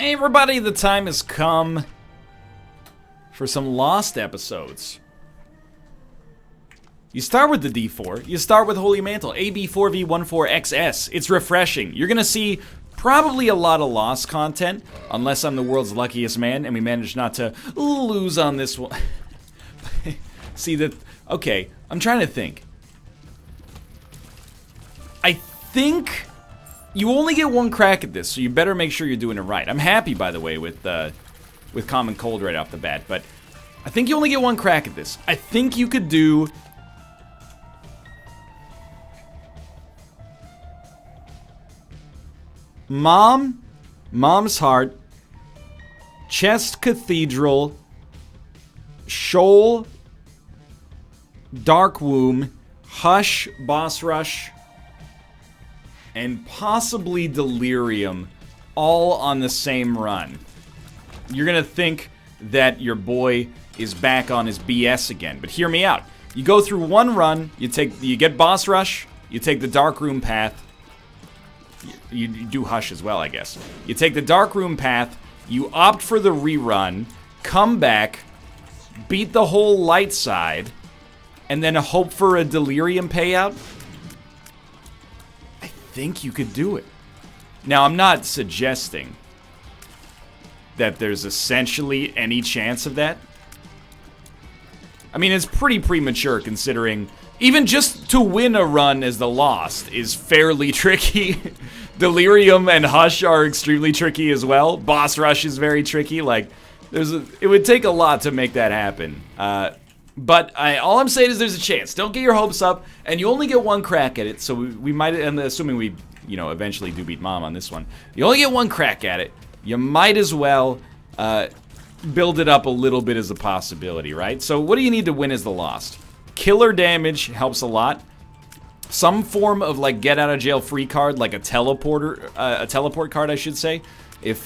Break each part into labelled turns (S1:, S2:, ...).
S1: Hey everybody, the time has come for some Lost episodes. You start with the D4, you start with Holy Mantle, AB4V14XS. It's refreshing. You're gonna see probably a lot of Lost content, unless I'm the world's luckiest man and we manage not to lose on this one. See that, okay, I'm trying to think. I think you only get one crack at this, so you better make sure you're doing it right. I'm happy, by the way, with Common Cold right off the bat, but I think you only get one crack at this. I think you could do Mom's Heart, Chest Cathedral, Sheol, Dark Womb, Hush, Boss Rush, and possibly Delirium, all on the same run. You're gonna think that your boy is back on his BS again, but hear me out. You go through one run, you get Boss Rush, you take the Dark Room path, you do Hush as well, I guess. You take the Dark Room path, you opt for the rerun, come back, beat the whole light side, and then hope for a Delirium payout. I think you could do it. Now, I'm not suggesting that there's essentially any chance of that. I mean, it's pretty premature considering even just to win a run as the Lost is fairly tricky. Delirium and Hush are extremely tricky as well. Boss Rush is very tricky. Like, it would take a lot to make that happen. But all I'm saying is there's a chance. Don't get your hopes up, and you only get one crack at it. So we might, and assuming we, eventually do beat Mom on this one, you only get one crack at it. You might as well build it up a little bit as a possibility, right? So what do you need to win as the Lost? Killer damage helps a lot. Some form of like get out of jail free card, like a teleport card, I should say. If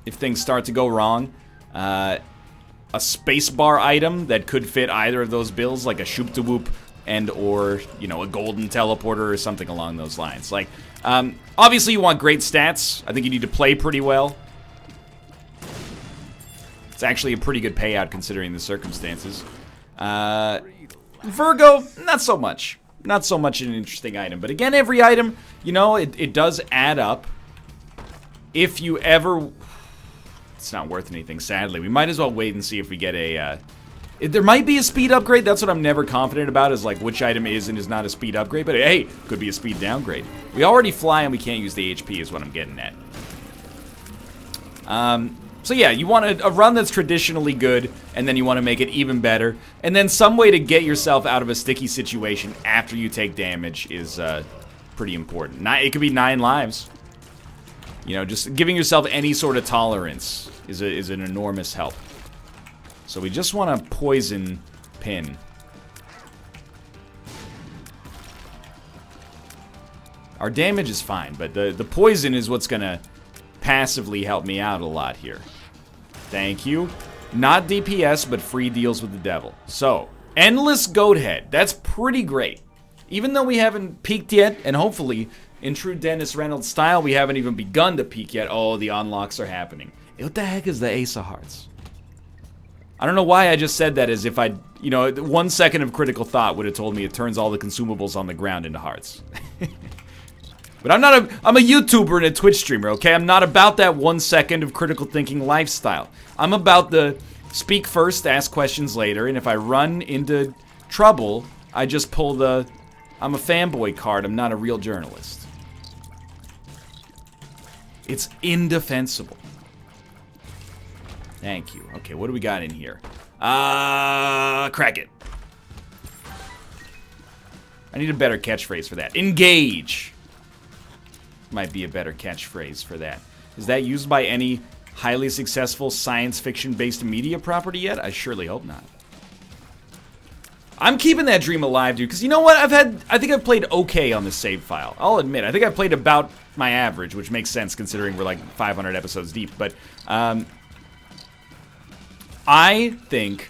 S1: things start to go wrong. A spacebar item that could fit either of those bills, like a shoop-to-whoop and or, a golden teleporter or something along those lines. Like, obviously you want great stats. I think you need to play pretty well. It's actually a pretty good payout considering the circumstances. Virgo, not so much. Not so much an interesting item. But again, every item, it does add up. If you ever... It's not worth anything, sadly. We might as well wait and see if we get a... there might be a speed upgrade. That's what I'm never confident about, is like which item is and is not a speed upgrade. But hey, could be a speed downgrade. We already fly and we can't use the HP is what I'm getting at. So yeah, you want a run that's traditionally good, and then you want to make it even better. And then some way to get yourself out of a sticky situation after you take damage is pretty important. It could be 9 lives. Just giving yourself any sort of tolerance is an enormous help. So we just want to poison pin. Our damage is fine, but the poison is what's going to passively help me out a lot here. Thank you. Not DPS, but free deals with the devil. So, Endless Goat Head. That's pretty great. Even though we haven't peaked yet, and hopefully... in true Dennis Reynolds style, we haven't even begun to peak yet. Oh, the unlocks are happening. What the heck is the Ace of Hearts? I don't know why I just said that as if I'd, 1 second of critical thought would have told me it turns all the consumables on the ground into hearts. But I'm a YouTuber and a Twitch streamer, okay? I'm not about that 1 second of critical thinking lifestyle. I'm about the speak first, ask questions later, and if I run into trouble, I just pull the I'm a fanboy card. I'm not a real journalist. It's indefensible. Thank you. Okay, what do we got in here? Crack it. I need a better catchphrase for that. Engage. Might be a better catchphrase for that. Is that used by any highly successful science fiction-based media property yet? I surely hope not. I'm keeping that dream alive, dude, because you know what? I think I've played okay on this save file. I'll admit, I think I've played about my average, which makes sense considering we're like 500 episodes deep, but I think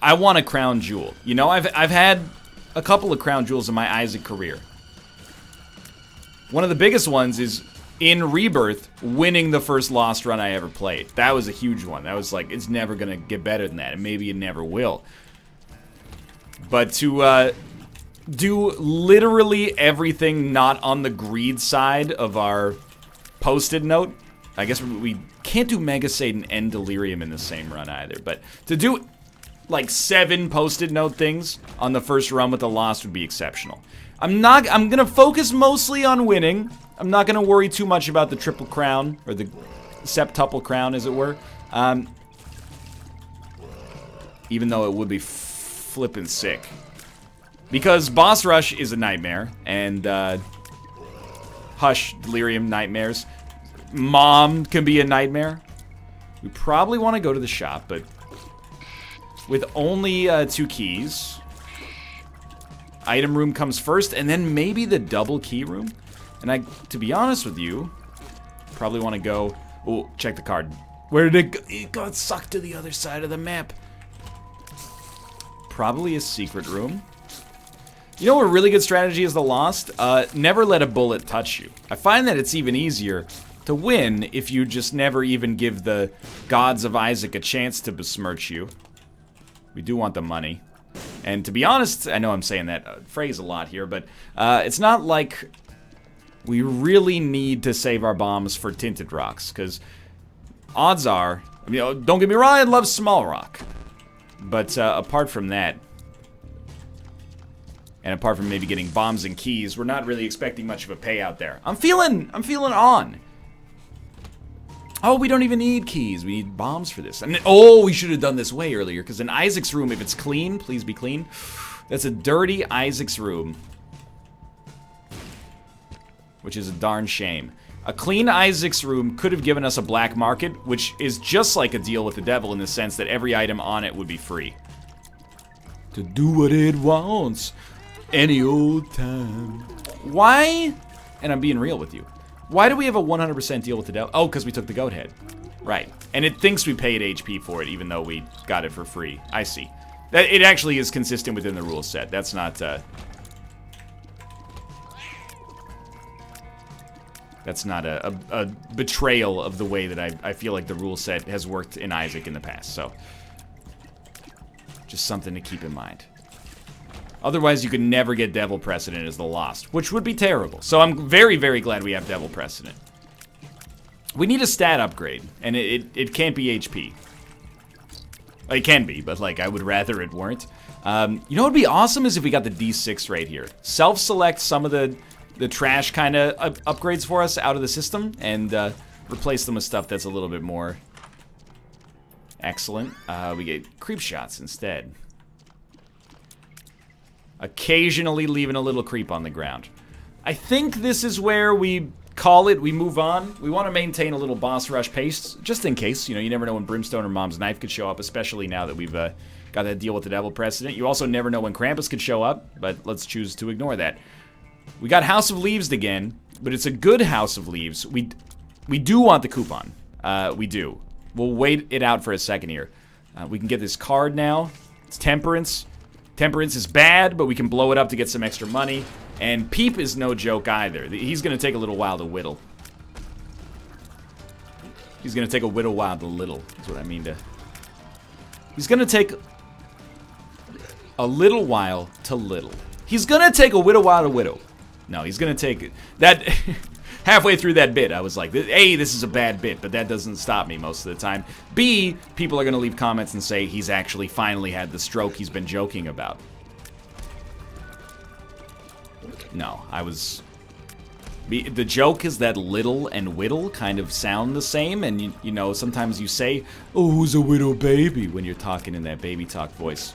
S1: I want a crown jewel. I've had a couple of crown jewels in my Isaac career. One of the biggest ones is in Rebirth, winning the first Lost run I ever played. That was a huge one. That was like, it's never going to get better than that, and maybe it never will. But to do literally everything not on the greed side of our posted note, I guess we can't do Mega Satan and Delirium in the same run either, but to do like 7 posted note things on the first run with the Lost would be exceptional. I'm gonna focus mostly on winning. I'm not gonna worry too much about the triple crown, or the septuple crown, as it were. Even though it would be flippin' sick. Because Boss Rush is a nightmare, and Hush, Delirium, nightmares. Mom can be a nightmare. We probably want to go to the shop, but with only 2 keys, item room comes first, and then maybe the double key room. And to be honest with you, probably want to go. Oh, check the card. Where did it go? It got sucked to the other side of the map. Probably a secret room. You know what a really good strategy is, the Lost? Never let a bullet touch you. I find that it's even easier to win if you just never even give the gods of Isaac a chance to besmirch you. We do want the money. And to be honest, I know I'm saying that phrase a lot here, but it's not like we really need to save our bombs for Tinted Rocks, because odds are, I mean, don't get me wrong, I love Small Rock. But apart from that, and apart from maybe getting bombs and keys, we're not really expecting much of a payout there. I'm feeling on. Oh, we don't even need keys. We need bombs for this. And oh, we should have done this way earlier, because in Isaac's room, if it's clean, please be clean. That's a dirty Isaac's room, which is a darn shame. A clean Isaac's room could have given us a black market, which is just like a deal with the devil in the sense that every item on it would be free. To do what it wants, any old time. Why? And I'm being real with you. Why do we have a 100% deal with the devil? Oh, because we took the goat head. Right. And it thinks we paid HP for it, even though we got it for free. I see. It actually is consistent within the rule set. That's not, that's not a betrayal of the way that I feel like the rule set has worked in Isaac in the past. So, just something to keep in mind. Otherwise, you could never get Devil Precedent as the Lost, which would be terrible. So I'm very, very glad we have Devil Precedent. We need a stat upgrade, and it can't be HP. It can be, but like I would rather it weren't. You know what would be awesome is if we got the D6 right here. Self-select some of the trash kind of upgrades for us out of the system, and replace them with stuff that's a little bit more excellent. We get creep shots instead. Occasionally leaving a little creep on the ground. I think this is where we call it, we move on. We want to maintain a little boss rush pace, just in case. You know, you never know when Brimstone or Mom's Knife could show up, especially now that we've got that deal with the Devil Precedent. You also never know when Krampus could show up, but let's choose to ignore that. We got House of Leaves again, but it's a good House of Leaves. We do want the coupon. We do. We'll wait it out for a second here. We can get this card now. It's Temperance. Temperance is bad, but we can blow it up to get some extra money. And Peep is no joke either. He's going to take a little while to whittle. He's going to take a whittle while to little, is what I mean to... He's going to take a little while to little. He's going to take a whittle while to whittle. No, he's going to take... That... Halfway through that bit, I was like, A, this is a bad bit, but that doesn't stop me most of the time. B, people are going to leave comments and say he's actually finally had the stroke he's been joking about. No, I was... The joke is that little and whittle kind of sound the same, and you know, sometimes you say, oh, who's a widow baby, when you're talking in that baby talk voice.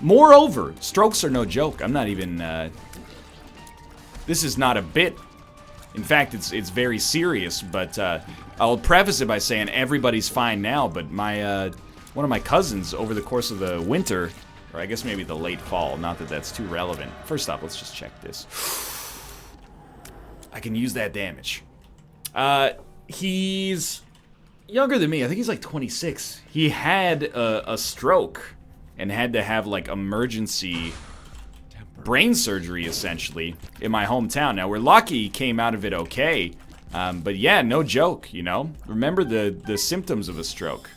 S1: Moreover, strokes are no joke. I'm not even... This is not a bit. In fact, it's very serious, but I'll preface it by saying everybody's fine now, but my one of my cousins over the course of the winter, or I guess maybe the late fall, not that that's too relevant. First off, let's just check this. I can use that damage. He's younger than me. I think he's like 26. He had a stroke and had to have like emergency brain surgery, essentially, in my hometown. Now, we're lucky he came out of it okay. But yeah, no joke, you know? Remember the symptoms of a stroke.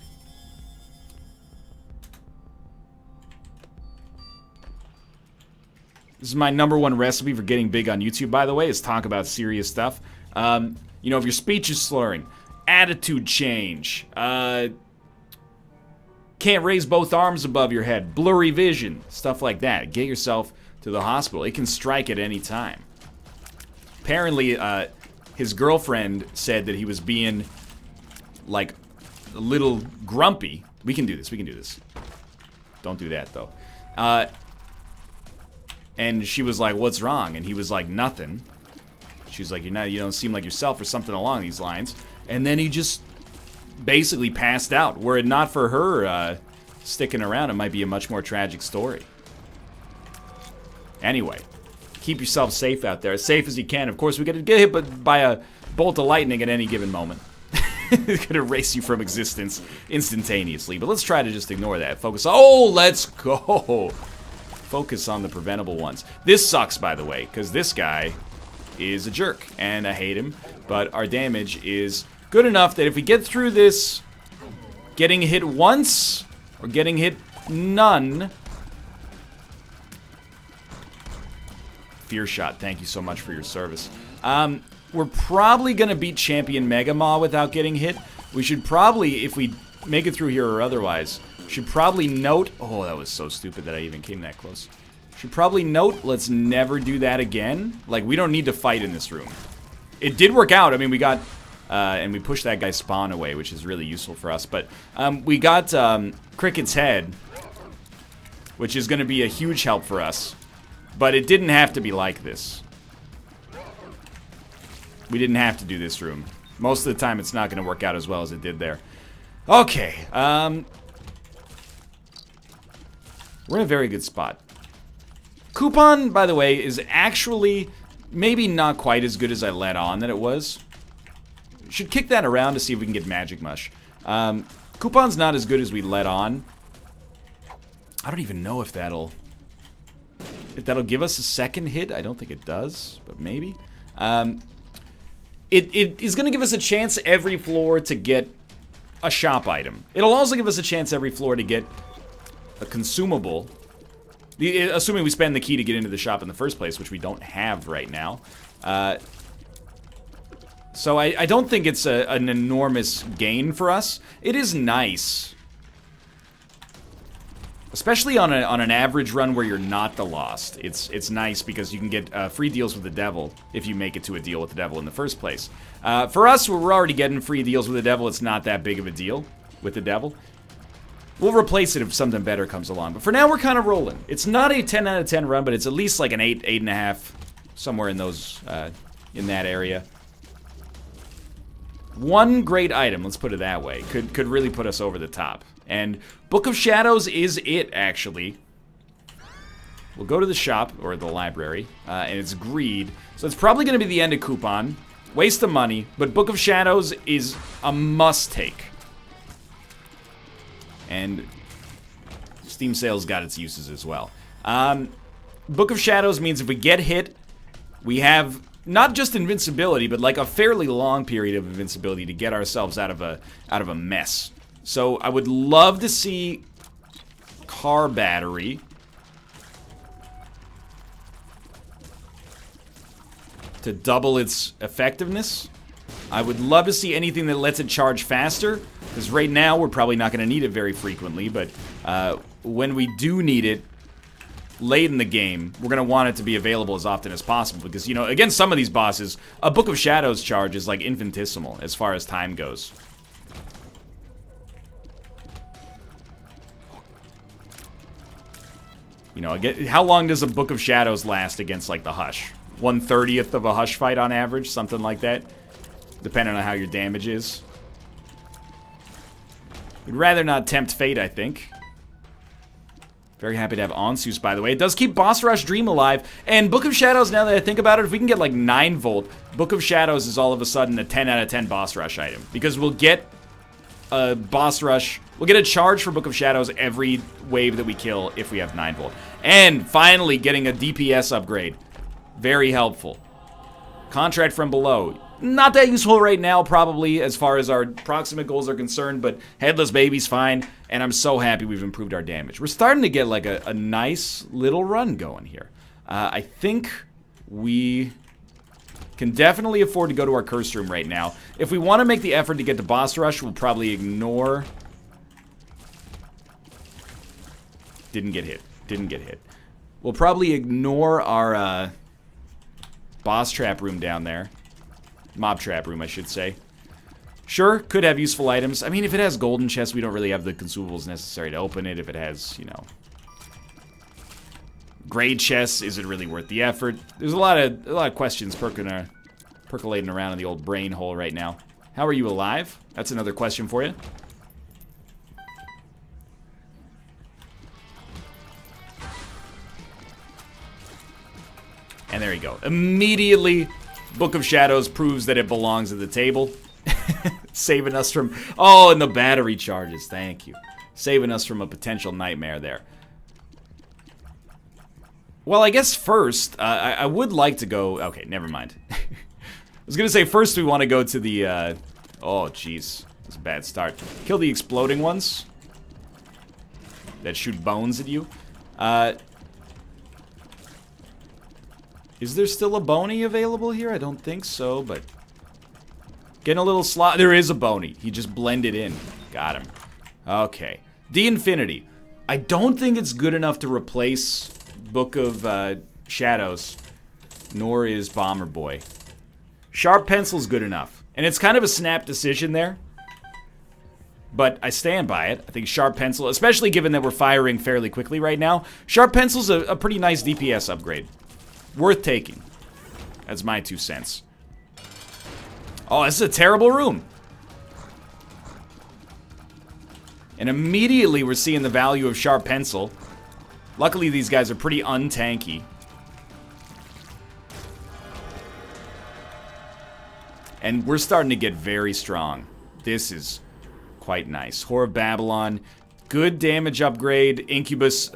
S1: This is my #1 recipe for getting big on YouTube, by the way, is talk about serious stuff. You know, if your speech is slurring, attitude change, can't raise both arms above your head, blurry vision, stuff like that. Get yourself to the hospital. It can strike at any time. Apparently, his girlfriend said that he was being, like, a little grumpy. We can do this, we can do this. Don't do that, though. And she was like, what's wrong? And he was like, nothing. She's like, you don't seem like yourself, or something along these lines. And then he just basically passed out. Were it not for her sticking around, it might be a much more tragic story. Anyway, keep yourself safe out there, as safe as you can. Of course, we could get hit by a bolt of lightning at any given moment. It could erase you from existence instantaneously. But let's try to just ignore that. Focus. Oh, let's go. Focus on the preventable ones. This sucks, by the way, because this guy is a jerk, and I hate him. But our damage is good enough that if we get through this, getting hit once or getting hit none. Fear shot, thank you so much for your service. We're probably gonna beat Champion Mega Maw without getting hit. We should probably, if we make it through here or otherwise, should probably note, oh, that was so stupid that I even came that close. Should probably note, let's never do that again. Like, we don't need to fight in this room. It did work out. I mean, we got, and we pushed that guy's spawn away, which is really useful for us. But we got Cricket's head, which is going to be a huge help for us. But it didn't have to be like this. We didn't have to do this room. Most of the time, it's not going to work out as well as it did there. Okay, we're in a very good spot. Coupon, by the way, is actually maybe not quite as good as I let on that it was. Should kick that around to see if we can get Magic Mush. Coupon's not as good as we let on. I don't even know if that'll give us a second hit. I don't think it does, but maybe. It is going to give us a chance every floor to get a shop item. It'll also give us a chance every floor to get a consumable. Assuming we spend the key to get into the shop in the first place, which we don't have right now. So I don't think it's an enormous gain for us. It is nice. Especially on an average run where you're not the Lost. It's nice because you can get free deals with the devil if you make it to a deal with the devil in the first place. For us, we're already getting free deals with the devil. It's not that big of a deal with the devil. We'll replace it if something better comes along. But for now, we're kind of rolling. It's not a 10 out of 10 run, but it's at least like an 8, 8.5, somewhere in those, in that area. One great item, let's put it that way, could really put us over the top. And Book of Shadows is it, actually. We'll go to the shop, or the library, and it's greed. So it's probably going to be the end of Coupon. Waste of money, but Book of Shadows is a must-take. And Steam sales got its uses as well. Book of Shadows means if we get hit, we have not just invincibility, but like a fairly long period of invincibility to get ourselves out of a mess. So I would love to see car battery to double its effectiveness. I would love to see anything that lets it charge faster, because right now we're probably not going to need it very frequently, but when we do need it late in the game, we're going to want it to be available as often as possible, because, you know, against some of these bosses, a Book of Shadows charge is like infinitesimal as far as time goes. You know, how long does a Book of Shadows last against, like, the Hush? 1/30th of a Hush fight on average, something like that, depending on how your damage is. We'd rather not tempt fate, I think. Very happy to have Onsus, by the way. It does keep Boss Rush Dream alive. And Book of Shadows, now that I think about it, if we can get like 9 volt, Book of Shadows is all of a sudden a 10 out of 10 Boss Rush item. Because we'll get a boss rush. We'll get a charge for Book of Shadows every wave that we kill if we have 9 volt. And finally getting a DPS upgrade. Very helpful. Contract from below. Not that useful right now, probably, as far as our proximate goals are concerned, but Headless Baby's fine, and I'm so happy we've improved our damage. We're starting to get, like, a nice little run going here. I think we can definitely afford to go to our curse room right now. If we want to make the effort to get to boss rush, we'll probably ignore... Didn't get hit. We'll probably ignore our boss trap room down there. Mob trap room, I should say. Sure, could have useful items. I mean, if it has golden chests, we don't really have the consumables necessary to open it. If it has, you know, grade chests, is it really worth the effort? There's a lot of questions percolating around in the old brain hole right now. How are you alive? That's another question for you. And there you go. Immediately, Book of Shadows proves that it belongs at the table. Saving us from... Oh, and the battery charges. Thank you. Saving us from a potential nightmare there. Well, I guess first, I would like to go... Okay, never mind. I was going to say first we want to go to the... Oh, jeez. That's a bad start. Kill the exploding ones. That shoot bones at you. Is there still a Boney available here? I don't think so, but... Getting a little slot. There is a Boney. He just blended in. Got him. Okay. D-Infinity. I don't think it's good enough to replace Book of Shadows, nor is Bomber Boy. Sharp Pencil's good enough. And it's kind of a snap decision there. But I stand by it. I think Sharp Pencil, especially given that we're firing fairly quickly right now, Sharp Pencil's a pretty nice DPS upgrade. Worth taking. That's my 2 cents. Oh, this is a terrible room. And immediately we're seeing the value of Sharp Pencil. Luckily these guys are pretty untanky. And we're starting to get very strong. This is quite nice. Whore of Babylon. Good damage upgrade. Incubus.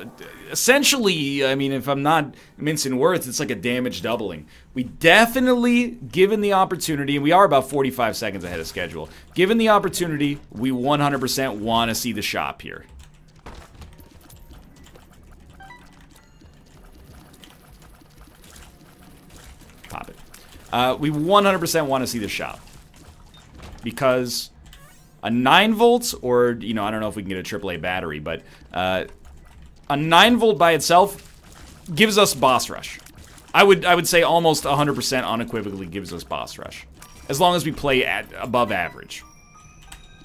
S1: Essentially, I mean, if I'm not mincing words, it's like a damage doubling. We definitely, given the opportunity, and we are about 45 seconds ahead of schedule. Given the opportunity, we 100% want to see the shop here. Pop it. We 100% want to see the shop. Because... a 9 volts, or, you know, I don't know if we can get a AAA battery, but a 9 volt by itself gives us boss rush. I would say almost 100% unequivocally gives us boss rush. As long as we play at above average.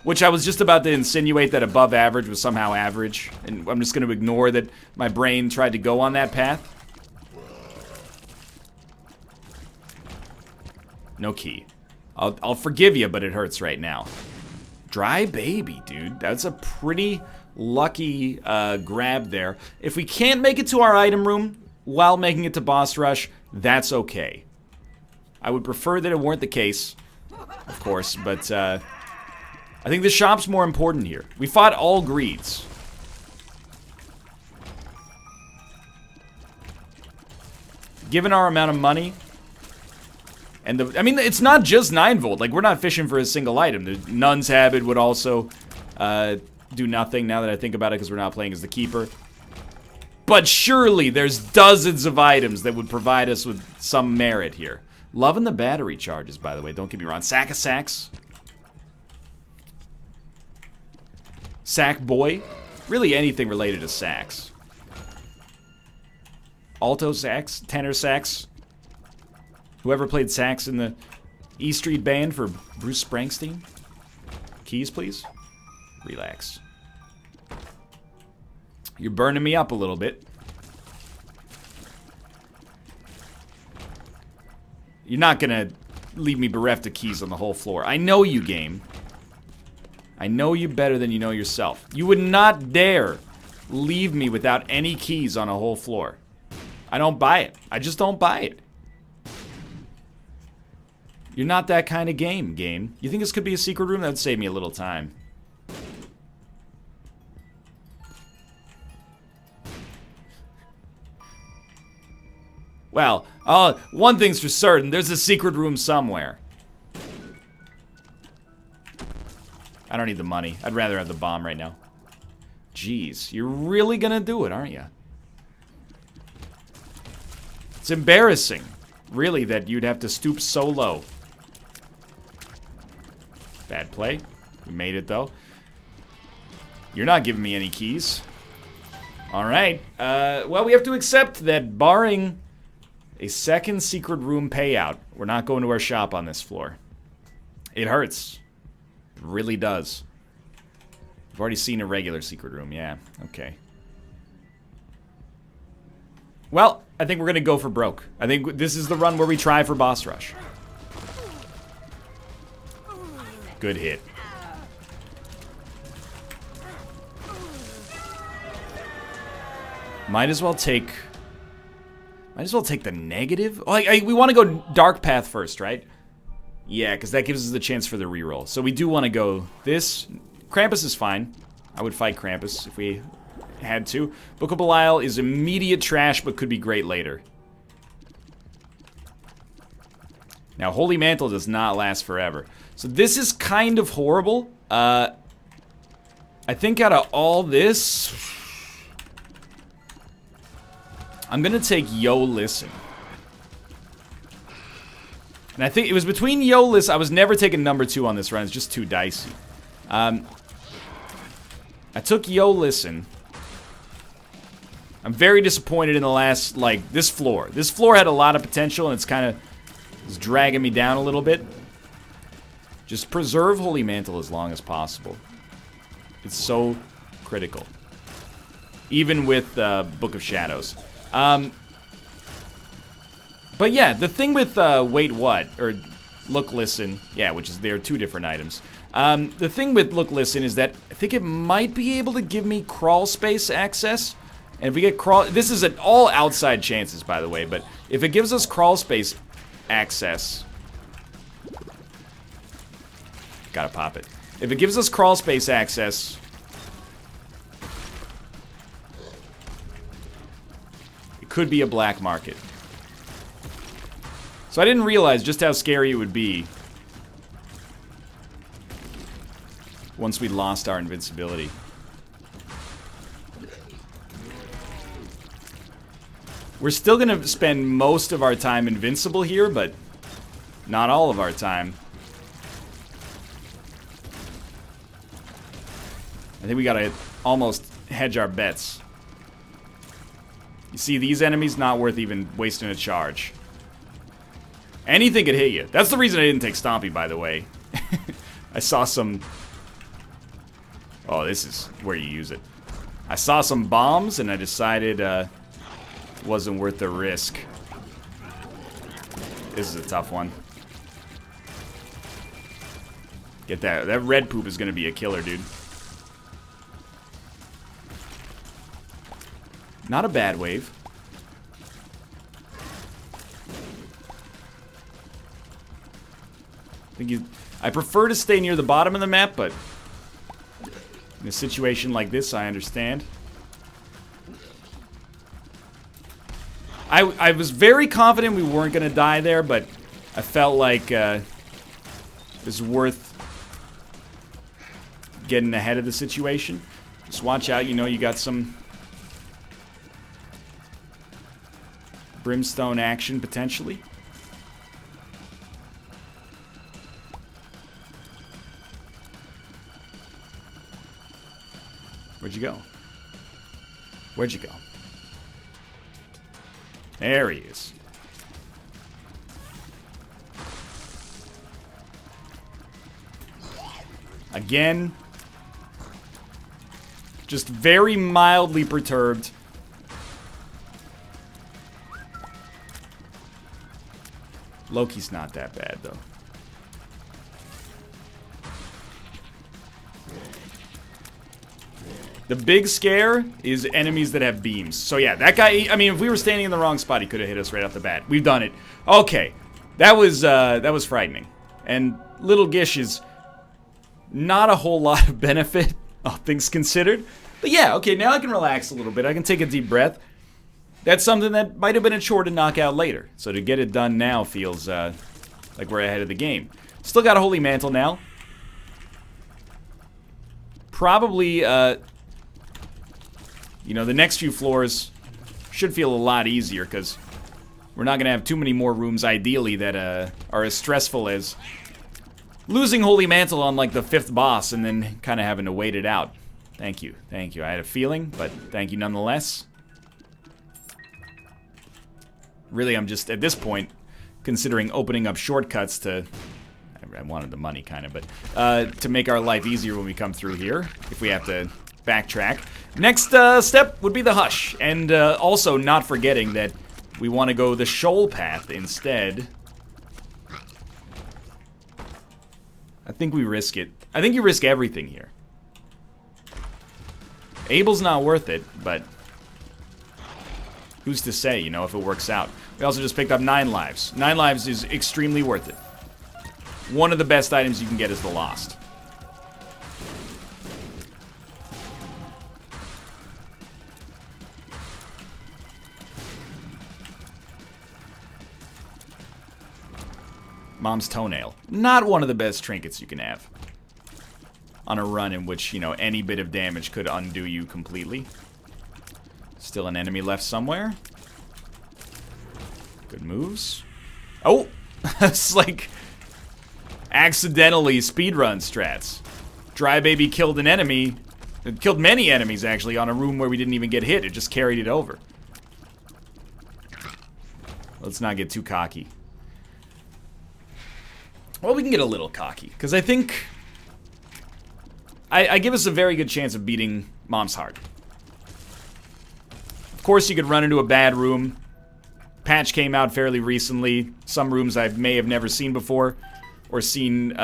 S1: Which I was just about to insinuate that above average was somehow average, and I'm just going to ignore that my brain tried to go on that path. No key. I'll forgive you, but it hurts right now. Dry Baby, dude. That's a pretty lucky grab there. If we can't make it to our item room while making it to boss rush, that's okay. I would prefer that it weren't the case, of course, but I think the shop's more important here. We fought all greeds. Given our amount of money... And I mean, it's not just 9 volt. Like, we're not fishing for a single item. The Nun's Habit would also do nothing now that I think about it because we're not playing as the Keeper. But surely there's dozens of items that would provide us with some merit here. Loving the battery charges, by the way. Don't get me wrong. Sack of Sacks. Sack Boy. Really anything related to sax. Alto sax. Tenor sax. Whoever played sax in the E Street Band for Bruce Springsteen? Keys, please? Relax. You're burning me up a little bit. You're not gonna leave me bereft of keys on the whole floor. I know you, game. I know you better than you know yourself. You would not dare leave me without any keys on a whole floor. I don't buy it. I just don't buy it. You're not that kind of game. You think this could be a secret room? That would save me a little time. Well, one thing's for certain. There's a secret room somewhere. I don't need the money. I'd rather have the bomb right now. Jeez, you're really gonna do it, aren't you? It's embarrassing, really, that you'd have to stoop so low. Bad play. We made it, though. You're not giving me any keys. Alright. Well, we have to accept that barring a second secret room payout, we're not going to our shop on this floor. It hurts. It really does. I've already seen a regular secret room. Yeah, okay. Well, I think we're going to go for broke. I think this is the run where we try for boss rush. Good hit. Might as well take the negative. Oh, we want to go dark path first, right? Yeah, because that gives us the chance for the reroll. So we do want to go this. Krampus is fine. I would fight Krampus if we had to. Book of Belial is immediate trash, but could be great later. Now, Holy Mantle does not last forever. So this is kind of horrible. I think out of all this, I'm gonna take Yo Listen. And I think it was between Yo Listen. I was never taking number 2 on this run. It's just too dicey. I took Yo Listen. I'm very disappointed in the last, like, this floor. This floor had a lot of potential, and it's kind of dragging me down a little bit. Just preserve Holy Mantle as long as possible. It's so critical. Even with Book of Shadows. But yeah, the thing with Wait What, or Look Listen, yeah, which is, they're 2 different items. The thing with Look Listen is that I think it might be able to give me crawl space access. And if we get crawl, this is at all outside chances, by the way, but if it gives us crawl space access, gotta pop it. If it gives us crawl space access, it could be a black market. So I didn't realize just how scary it would be once we lost our invincibility. We're still gonna spend most of our time invincible here, but not all of our time. I think we gotta almost hedge our bets. You see, these enemies, not worth even wasting a charge. Anything could hit you. That's the reason I didn't take Stompy, by the way. I saw some... Oh, this is where you use it. I saw some bombs, and I decided it wasn't worth the risk. This is a tough one. Get that. That red poop is going to be a killer, dude. Not a bad wave. I prefer to stay near the bottom of the map, but in a situation like this, I understand. I was very confident we weren't going to die there, but I felt like it was worth getting ahead of the situation. Just watch out, you know, you got some brimstone action, potentially. Where'd you go? Where'd you go? There he is. Again. Just very mildly perturbed. Loki's not that bad, though. The big scare is enemies that have beams. So yeah, that guy, I mean, if we were standing in the wrong spot, he could have hit us right off the bat. We've done it. Okay. That was frightening. And Little Gish is not a whole lot of benefit, all things considered. But yeah, okay, now I can relax a little bit. I can take a deep breath. that's something that might have been a chore to knock out later. So to get it done now feels like we're ahead of the game. Still got a Holy Mantle now. Probably, you know, the next few floors should feel a lot easier because we're not going to have too many more rooms, ideally, that are as stressful as losing Holy Mantle on, like, the 5th boss and then kind of having to wait it out. Thank you. Thank you. I had a feeling, but thank you nonetheless. Really, I'm just, at this point, considering opening up shortcuts to... I wanted the money, kind of, but to make our life easier when we come through here, if we have to backtrack. Next step would be the Hush, and also not forgetting that we want to go the Sheol path instead. I think we risk it. I think you risk everything here. Abel's not worth it, but who's to say, you know, if it works out. We also just picked up 9 lives. 9 lives is extremely worth it. One of the best items you can get is the Lost. Mom's Toenail. Not one of the best trinkets you can have on a run in which, you know, any bit of damage could undo you completely. Still an enemy left somewhere. Good moves. Oh! It's like... accidentally speedrun strats. Dry Baby killed an enemy. It killed many enemies, actually, on a room where we didn't even get hit. It just carried it over. Let's not get too cocky. Well, we can get a little cocky, because I think... I give us a very good chance of beating Mom's Heart. Of course, you could run into a bad room. Patch came out fairly recently. Some rooms I may have never seen before. Or seen,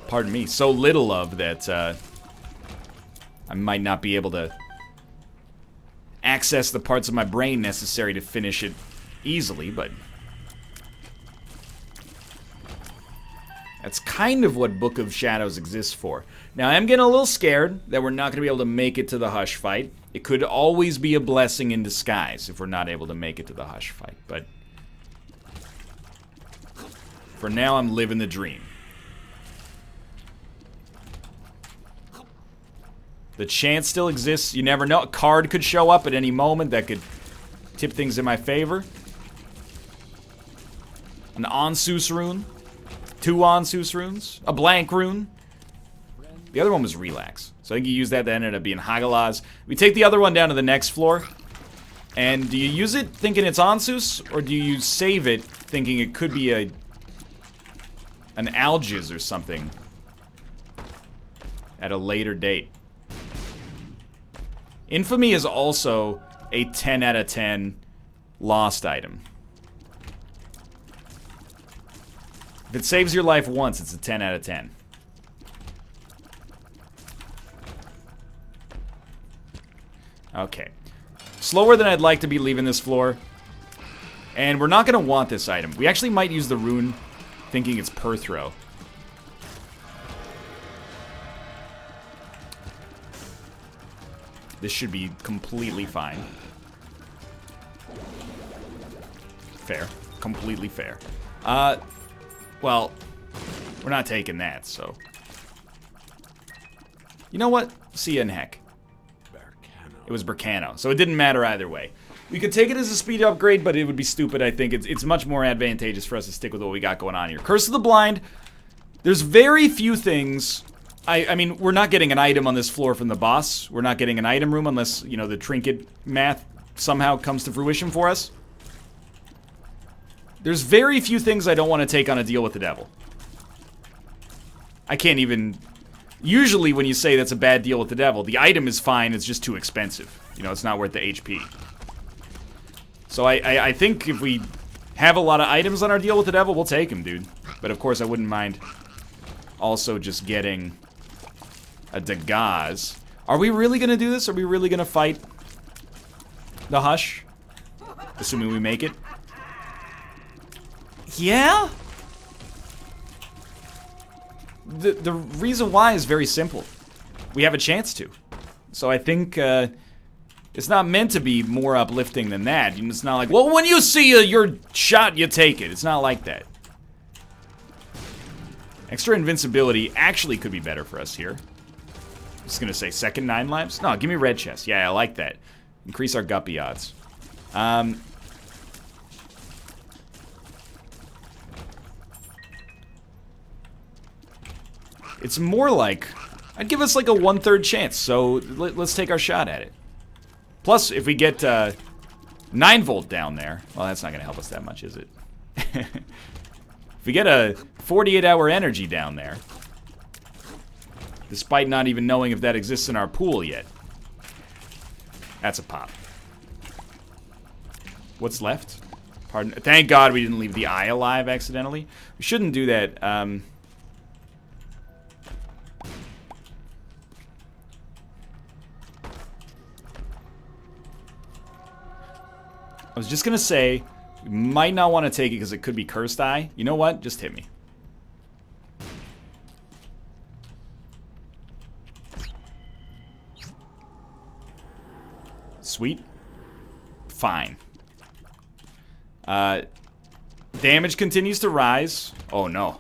S1: pardon me, so little of that I might not be able to access the parts of my brain necessary to finish it easily, but that's kind of what Book of Shadows exists for. Now, I am getting a little scared that we're not going to be able to make it to the Hush fight. It could always be a blessing in disguise if we're not able to make it to the Hush fight, but for now, I'm living the dream. The chance still exists. You never know. A card could show up at any moment that could tip things in my favor. An Onsus rune. 2 Onsus runes. A blank rune. The other one was Relax. So I think you use that ended up being Hagalaz. We take the other one down to the next floor. And do you use it thinking it's Onsus? Or do you save it thinking it could be an Algiz or something at a later date? Infamy is also a 10 out of 10 lost item. If it saves your life once, it's a 10 out of 10. Okay. Slower than I'd like to be leaving this floor. And we're not going to want this item. We actually might use the rune thinking it's Perthrow. This should be completely fine. Fair. Completely fair. Well, we're not taking that, so. You know what? See you in heck. It was Burkano, so it didn't matter either way. We could take it as a speed upgrade, but it would be stupid, I think. It's much more advantageous for us to stick with what we got going on here. Curse of the Blind. There's very few things. I mean, we're not getting an item on this floor from the boss. We're not getting an item room unless, you know, the trinket math somehow comes to fruition for us. There's very few things I don't want to take on a deal with the devil. I can't even... Usually when you say that's a bad deal with the devil, the item is fine, it's just too expensive. You know, it's not worth the HP. So I think if we have a lot of items on our deal with the devil, we'll take him, dude. But of course I wouldn't mind also just getting a Dagaz. Are we really gonna do this? Are we really gonna fight the Hush? Assuming we make it. Yeah? The reason why is very simple. We have a chance to. So I think It's not meant to be more uplifting than that. It's not like, well, when you see your shot, you take it. It's not like that. Extra invincibility actually could be better for us here. I'm just gonna say second 9 lives. No, give me red chest. Yeah, I like that. Increase our guppy odds. It's more like, I'd give us like a 1/3 chance, so let's take our shot at it. Plus, if we get 9 volt down there, well, that's not going to help us that much, is it? If we get a 48-hour energy down there, despite not even knowing if that exists in our pool yet, that's a pop. What's left? Pardon. Thank God we didn't leave the eye alive accidentally. We shouldn't do that. I was just gonna say, we might not want to take it because it could be cursed eye. You know what? Just hit me. Sweet. Fine. Damage continues to rise. Oh no.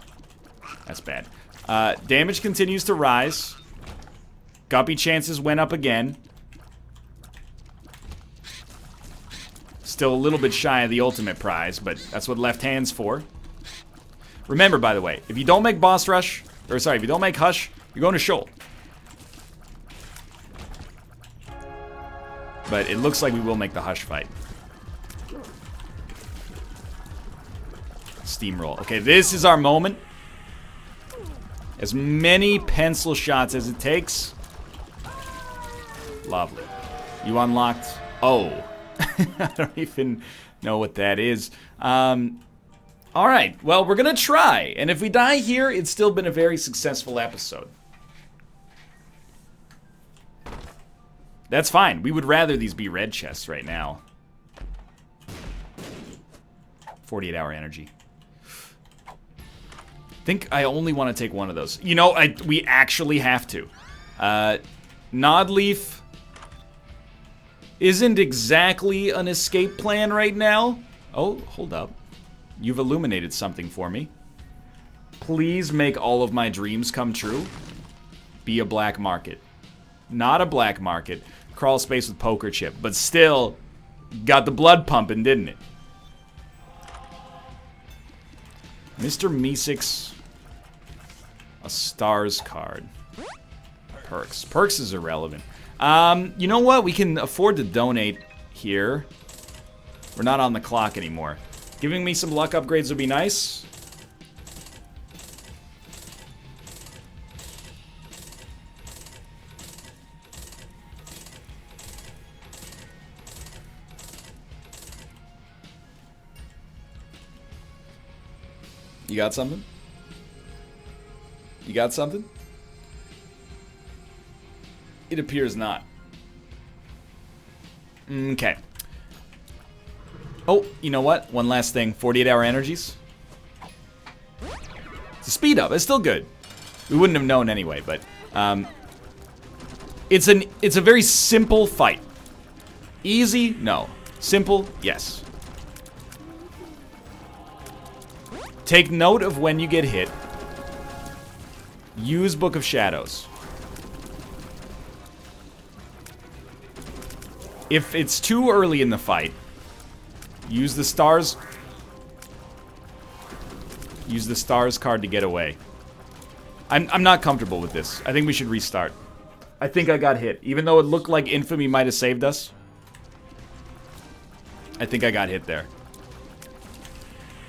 S1: That's bad. Damage continues to rise. Guppy chances went up again. Still a little bit shy of the ultimate prize, but that's what left hand's for. Remember, by the way, if you don't make boss rush, or sorry, if you don't make hush, you're going to Sheol. But it looks like we will make the hush fight. Steamroll. Okay, this is our moment. As many pencil shots as it takes. Lovely. You unlocked. Oh. I don't even know what that is. Alright, well, we're gonna try. And if we die here, it's still been a very successful episode. That's fine. We would rather these be red chests right now. 48-hour energy. I think I only want to take one of those. You know, we actually have to. Nodleaf isn't exactly an escape plan right now. Oh, hold up. You've illuminated something for me. Please make all of my dreams come true. Be a black market. Not a black market. Crawl space with poker chip. But still, got the blood pumping, didn't it? Mr. Meeseeks. A stars card. Perks. Perks is irrelevant. You know what? We can afford to donate here. We're not on the clock anymore. Giving me some luck upgrades would be nice. You got something? You got something? It appears not. Okay. Oh, you know what? One last thing. 48-hour energies. It's a speed up. It's still good. We wouldn't have known anyway, but it's a very simple fight. Easy? No. Simple? Yes. Take note of when you get hit. Use Book of Shadows. If it's too early in the fight, use the stars. Use the stars card to get away. I'm not comfortable with this. I think we should restart. I think I got hit. Even though it looked like Infamy might have saved us. I think I got hit there.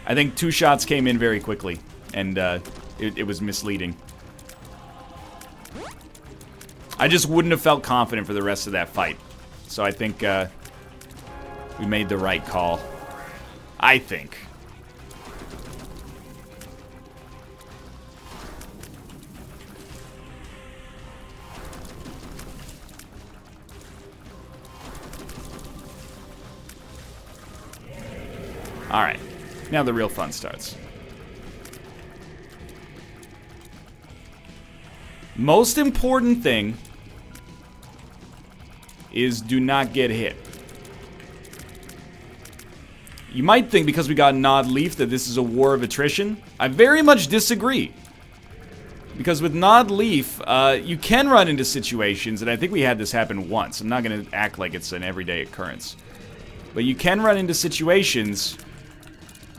S1: I think 2 shots came in very quickly. And it was misleading. I just wouldn't have felt confident for the rest of that fight. So I think we made the right call. I think. Alright. Now the real fun starts. Most important thing is do not get hit. You might think because we got Nod Leaf that this is a war of attrition. I very much disagree. Because with Nod Leaf, you can run into situations, and I think we had this happen once. I'm not going to act like it's an everyday occurrence. But you can run into situations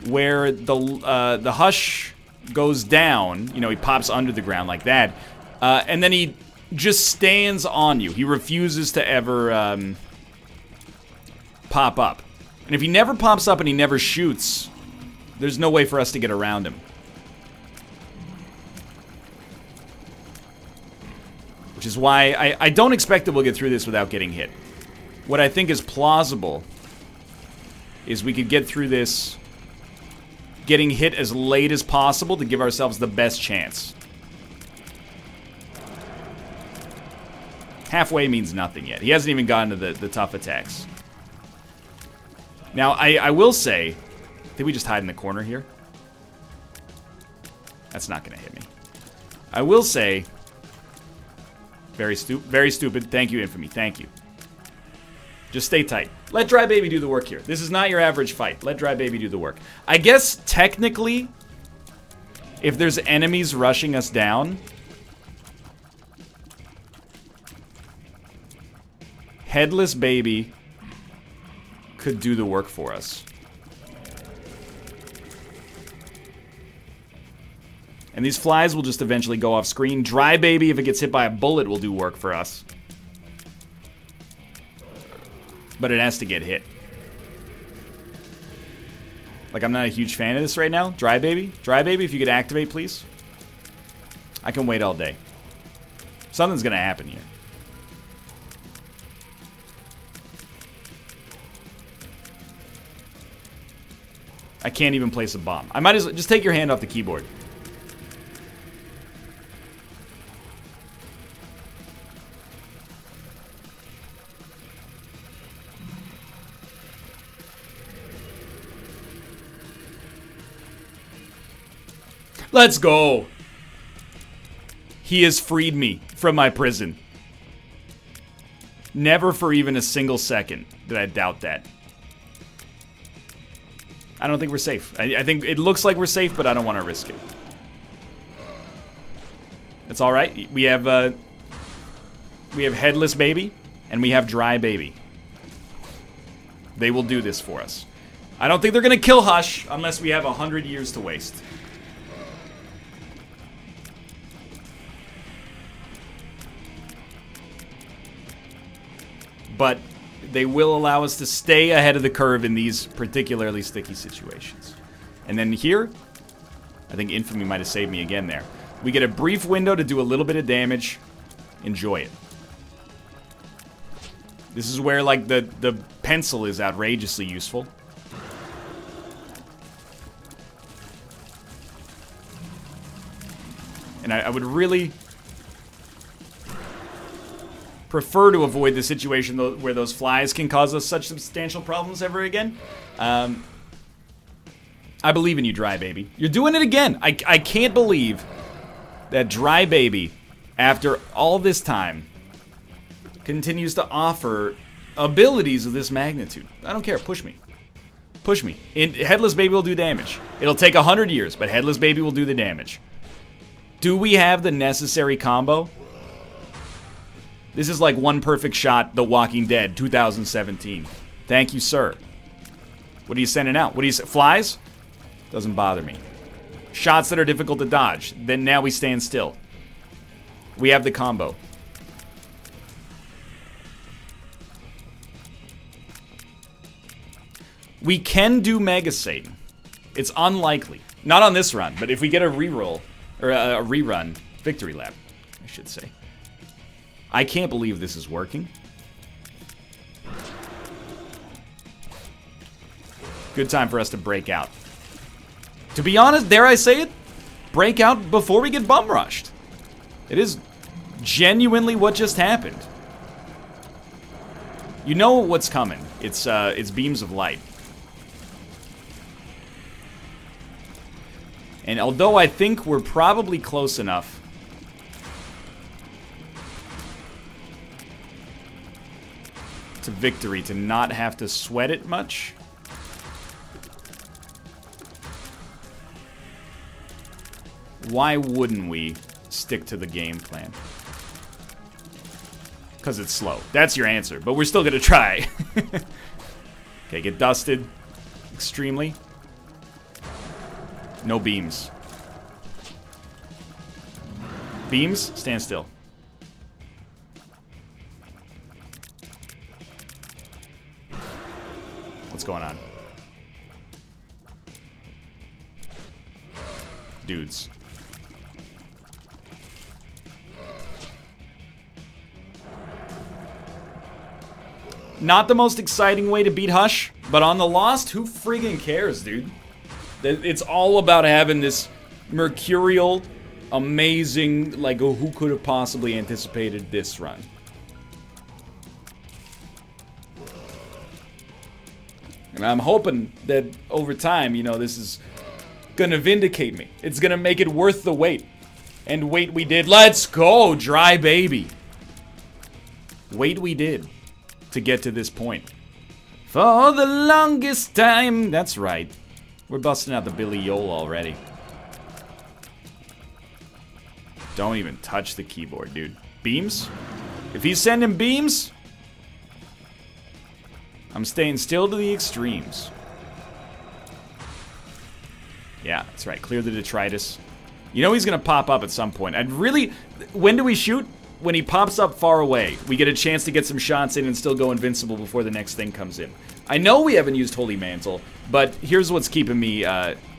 S1: where the Hush goes down. You know, he pops under the ground like that. And then he just stands on you. He refuses to ever pop up. And if he never pops up and he never shoots, there's no way for us to get around him. Which is why I don't expect that we'll get through this without getting hit. What I think is plausible is we could get through this getting hit as late as possible to give ourselves the best chance. Halfway means nothing yet. He hasn't even gotten to the tough attacks. Now, I will say, did we just hide in the corner here? That's not going to hit me. I will say, very stupid. Thank you, Infamy. Thank you. Just stay tight. Let Dry Baby do the work here. This is not your average fight. Let Dry Baby do the work. I guess, technically, if there's enemies rushing us down, Headless Baby could do the work for us. And these flies will just eventually go off screen. Dry Baby, if it gets hit by a bullet, will do work for us. But it has to get hit. Like, I'm not a huge fan of this right now. Dry Baby? Dry Baby, if you could activate, please. I can wait all day. Something's gonna happen here. I can't even place a bomb. I might as well just take your hand off the keyboard. Let's go. He has freed me from my prison. Never for even a single second did I doubt that. I don't think we're safe. I think it looks like we're safe, but I don't want to risk it. It's all right. We have Headless Baby, and we have Dry Baby. They will do this for us. I don't think they're going to kill Hush unless we have 100 years to waste. But they will allow us to stay ahead of the curve in these particularly sticky situations. And then here, I think Infamy might have saved me again there. We get a brief window to do a little bit of damage. Enjoy it. This is where, like, the pencil is outrageously useful. And I would really prefer to avoid the situation where those flies can cause us such substantial problems ever again. I believe in you, Dry Baby. You're doing it again. I can't believe that Dry Baby, after all this time, continues to offer abilities of this magnitude. I don't care. Push me. Push me. Headless Baby will do damage. It'll take 100 years, but Headless Baby will do the damage. Do we have the necessary combo? This is like One Perfect Shot, The Walking Dead, 2017. Thank you, sir. What are you sending out? What do you say? Flies? Doesn't bother me. Shots that are difficult to dodge. Then now we stand still. We have the combo. We can do Mega Satan. It's unlikely. Not on this run, but if we get a reroll, or a rerun, victory lap, I should say. I can't believe this is working. Good time for us to break out. To be honest, dare I say it, break out before we get bum rushed. It is genuinely what just happened. You know what's coming. It's beams of light. And although I think we're probably close enough, to victory to not have to sweat it much. Why wouldn't we stick to the game plan? Because it's slow. That's your answer, but we're still gonna try. Okay, get dusted. Extremely. No beams. Beams, stand still. What's going on? Dudes. Not the most exciting way to beat Hush, but on the Lost, who friggin' cares, dude? It's all about having this mercurial, amazing, like, oh, who could have possibly anticipated this run? And I'm hoping that over time, you know, this is gonna vindicate me. It's gonna make it worth the wait. And wait we did. Let's go, Dry Baby. Wait we did to get to this point. For the longest time. That's right. We're busting out the Billy Joel already. Don't even touch the keyboard, dude. Beams? If he's sending beams, I'm staying still to the extremes. Yeah, that's right. Clear the detritus. You know he's gonna pop up at some point. I'd really... When do we shoot? When he pops up far away. We get a chance to get some shots in and still go invincible before the next thing comes in. I know we haven't used Holy Mantle, but here's what's keeping me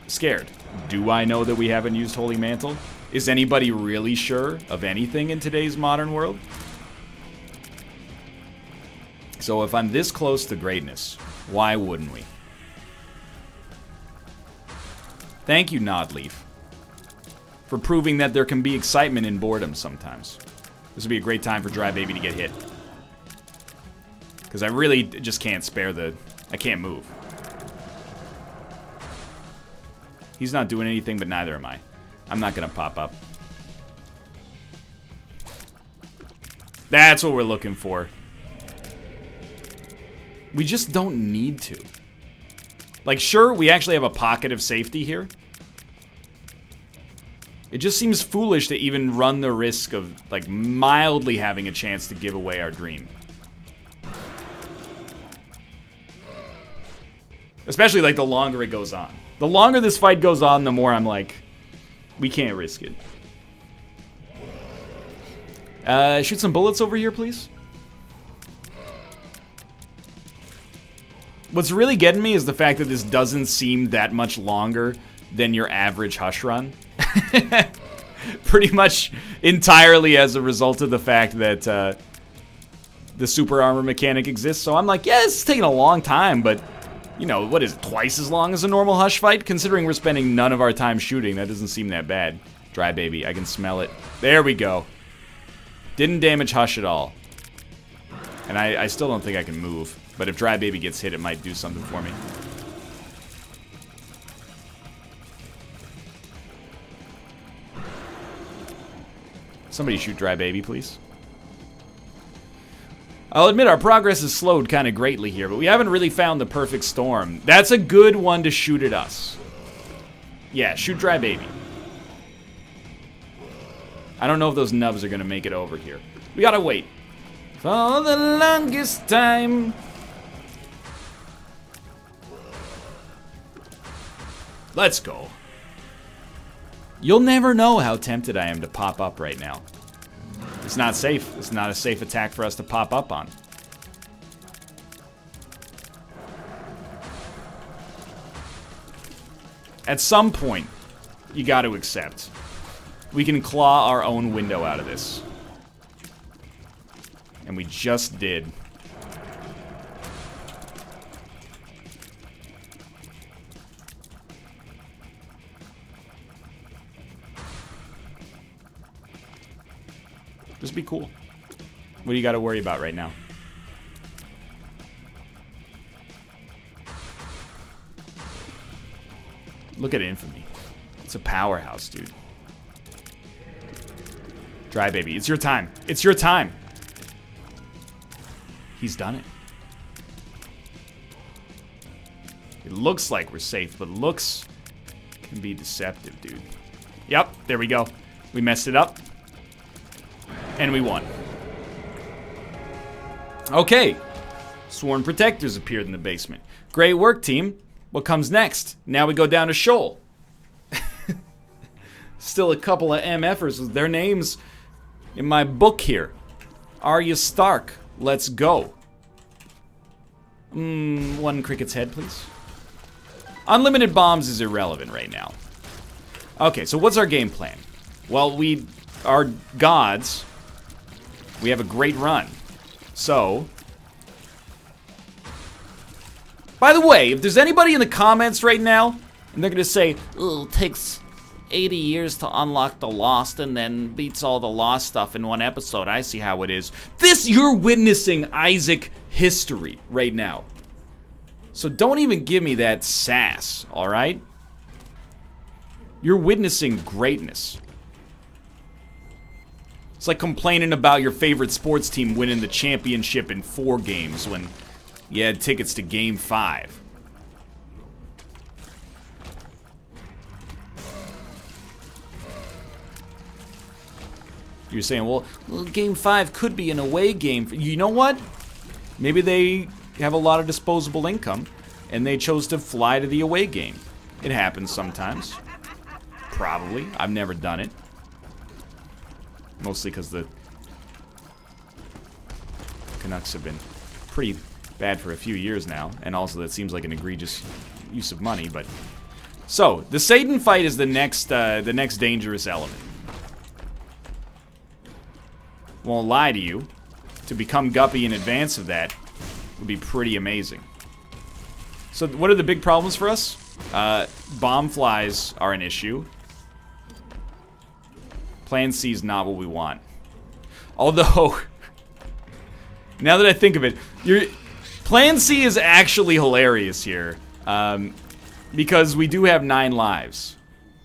S1: scared. Do I know that we haven't used Holy Mantle? Is anybody really sure of anything in today's modern world? So if I'm this close to greatness, why wouldn't we? Thank you, Nodleaf, for proving that there can be excitement in boredom sometimes. This would be a great time for Dry Baby to get hit. Because I really just can't spare the... I can't move. He's not doing anything, but neither am I. I'm not going to pop up. That's what we're looking for. We just don't need to. Like, sure, we actually have a pocket of safety here. It just seems foolish to even run the risk of, like, mildly having a chance to give away our dream. Especially, like, the longer it goes on. The longer this fight goes on, the more I'm like, we can't risk it. Shoot some bullets over here, please. What's really getting me is the fact that this doesn't seem that much longer than your average Hush run. Pretty much entirely as a result of the fact that the super armor mechanic exists. So I'm like, yeah, this is taking a long time, but, you know, what is it, twice as long as a normal Hush fight? Considering we're spending none of our time shooting, that doesn't seem that bad. Dry Baby, I can smell it. There we go. Didn't damage Hush at all. And I still don't think I can move. But if Dry Baby gets hit, it might do something for me. Somebody shoot Dry Baby, please. I'll admit our progress has slowed kind of greatly here, but we haven't really found the perfect storm. That's a good one to shoot at us. Yeah, shoot Dry Baby. I don't know if those nubs are going to make it over here. We gotta wait. For the longest time. Let's go. You'll never know how tempted I am to pop up right now. It's not safe. It's not a safe attack for us to pop up on. At some point, you got to accept. We can claw our own window out of this. And we just did. Just be cool. What do you got to worry about right now? Look at Infamy. It's a powerhouse, dude. Dry Baby, it's your time. It's your time. He's done it. It looks like we're safe, but looks can be deceptive, dude. Yep, there we go. We messed it up. And we won. Okay. Sworn protectors appeared in the basement. Great work, team. What comes next? Now we go down to Sheol. Still a couple of MFers with their names in my book here. Arya Stark. Let's go. One cricket's head, please. Unlimited bombs is irrelevant right now. Okay, so what's our game plan? Well, we are gods. We have a great run. So, by the way, if there's anybody in the comments right now, and they're gonna say, "Oh, it takes 80 years to unlock the Lost and then beats all the Lost stuff in one episode. I see how it is." You're witnessing Isaac history right now. So don't even give me that sass, alright? You're witnessing greatness. It's like complaining about your favorite sports team winning the championship in 4 games when you had tickets to game 5. You're saying, well, game 5 could be an away game. You know what? Maybe they have a lot of disposable income, and they chose to fly to the away game. It happens sometimes. Probably. I've never done it. Mostly because the Canucks have been pretty bad for a few years now, and also that seems like an egregious use of money, but... So, the Satan fight is the next dangerous element. Won't lie to you, to become Guppy in advance of that would be pretty amazing. So what are the big problems for us? Bomb flies are an issue. Plan C is not what we want. Although, now that I think of it, Plan C is actually hilarious here. Because we do have 9 lives.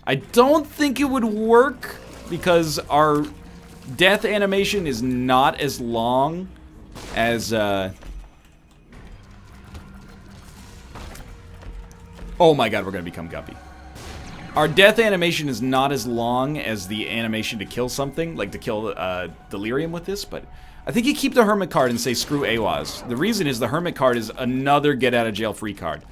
S1: I don't think it would work because our death animation is not as long as, oh my god, we're gonna become Guppy. Our death animation is not as long as the animation to kill something, like to kill Delirium with this, but I think you keep the Hermit card and say screw AWAS. The reason is the Hermit card is another get-out-of-jail-free card.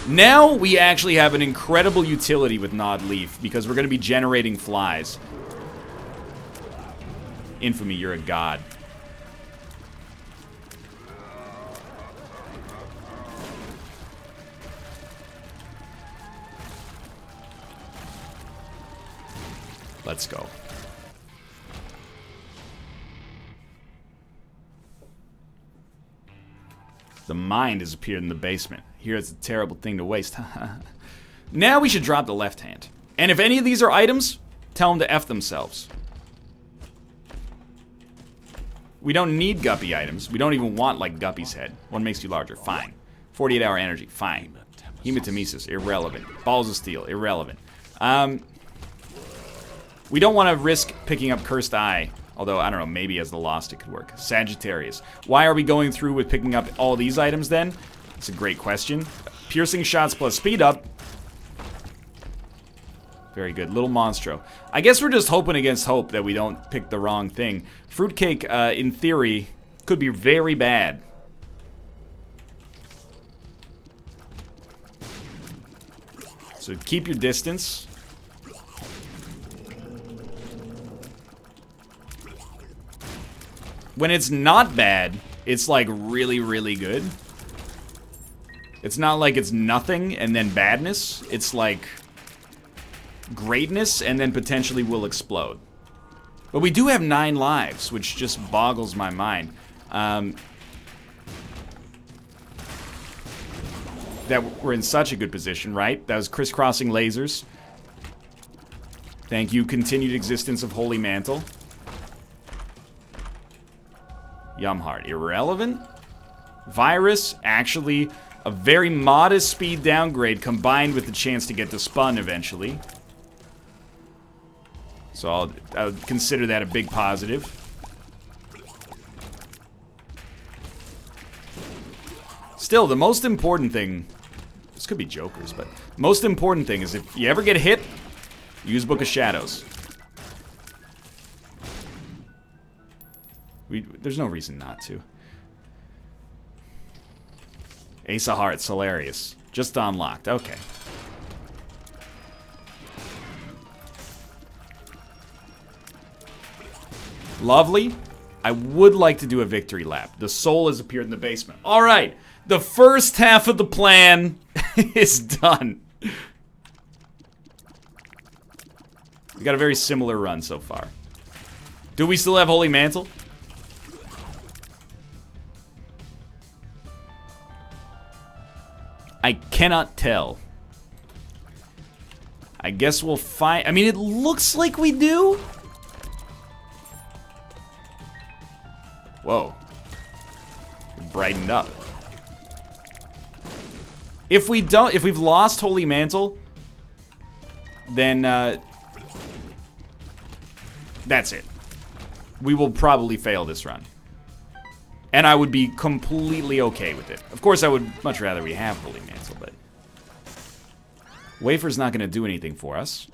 S1: Now we actually have an incredible utility with Nod Leaf because we're gonna be generating flies. Infamy, you're a god. Let's go. The mind has appeared in the basement. Here it's a terrible thing to waste. Now we should drop the left hand. And if any of these are items, tell them to F themselves. We don't need Guppy items. We don't even want, like, Guppy's head. One makes you larger. Fine. 48-hour energy. Fine. Hematemesis. Irrelevant. Balls of Steel. Irrelevant. We don't want to risk picking up Cursed Eye. Although, I don't know, maybe as the Lost it could work. Sagittarius. Why are we going through with picking up all these items, then? That's a great question. Piercing shots plus speed up. Very good. Little Monstro. I guess we're just hoping against hope that we don't pick the wrong thing. Fruitcake, in theory, could be very bad. So keep your distance. When it's not bad, it's like really, really good. It's not like it's nothing and then badness. It's like greatness and then potentially will explode. But we do have 9 lives, which just boggles my mind. That we're in such a good position, right? That was crisscrossing lasers. Thank you, continued existence of Holy Mantle. Yumheart, irrelevant. Virus, actually a very modest speed downgrade combined with the chance to get the Spun eventually. So I'll consider that a big positive. Still, the most important thing This could be jokers, but most important thing is if you ever get hit, use Book of Shadows. There's no reason not to. Ace of Hearts, hilarious. Just unlocked, okay. Lovely. I would like to do a victory lap. The soul has appeared in the basement. All right, the first half of the plan is done. We got a very similar run so far. Do we still have Holy Mantle? I cannot tell. I guess we'll find... I mean, it looks like we do. Whoa. It brightened up. If we don't... If we've lost Holy Mantle, then, that's it. We will probably fail this run. And I would be completely okay with it. Of course, I would much rather we have Holy Mantle, but... Wafer's not going to do anything for us.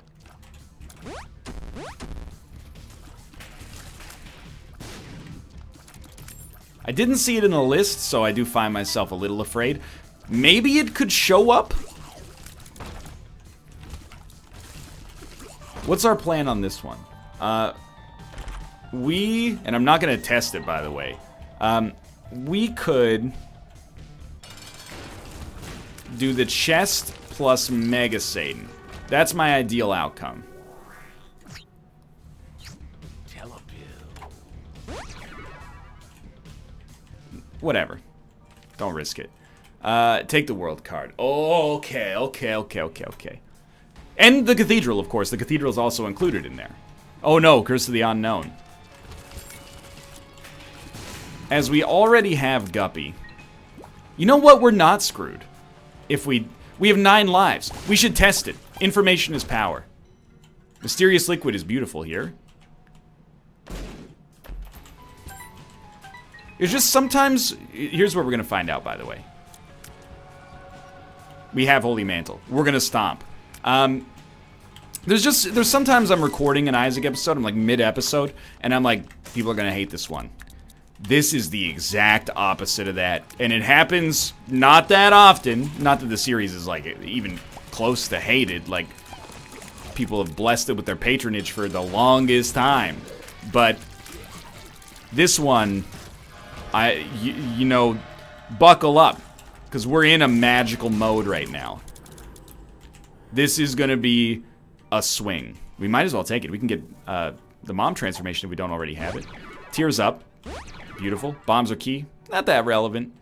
S1: I didn't see it in the list, so I do find myself a little afraid. Maybe it could show up? What's our plan on this one? And I'm not going to test it, by the way. We could do the chest plus Mega Satan. That's my ideal outcome. Whatever. Don't risk it. Take the world card. Oh, okay. And the cathedral, of course. The cathedral is also included in there. Oh no, Curse of the Unknown. As we already have Guppy. You know what? We're not screwed. If we have 9 lives. We should test it. Information is power. Mysterious Liquid is beautiful here. It's just sometimes... Here's what we're going to find out, by the way. We have Holy Mantle. We're going to stomp. There's sometimes I'm recording an Isaac episode. I'm like mid-episode. And I'm like, people are going to hate this one. This is the exact opposite of that. And it happens not that often. Not that the series is like even close to hated. Like, people have blessed it with their patronage for the longest time. But this one... you know, buckle up, because we're in a magical mode right now. This is going to be a swing. We might as well take it. We can get the mom transformation if we don't already have it. Tears up. Beautiful. Bombs are key. Not that relevant.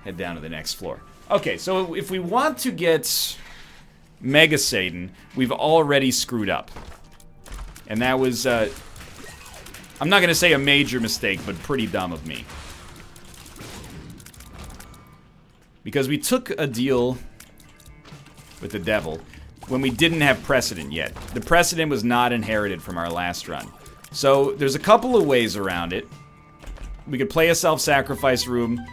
S1: Head down to the next floor. Okay, so if we want to get Mega Satan, we've already screwed up. And that was... I'm not going to say a major mistake, but pretty dumb of me. Because we took a deal with the devil when we didn't have precedent yet. The precedent was not inherited from our last run. So there's a couple of ways around it. We could play a self-sacrifice room.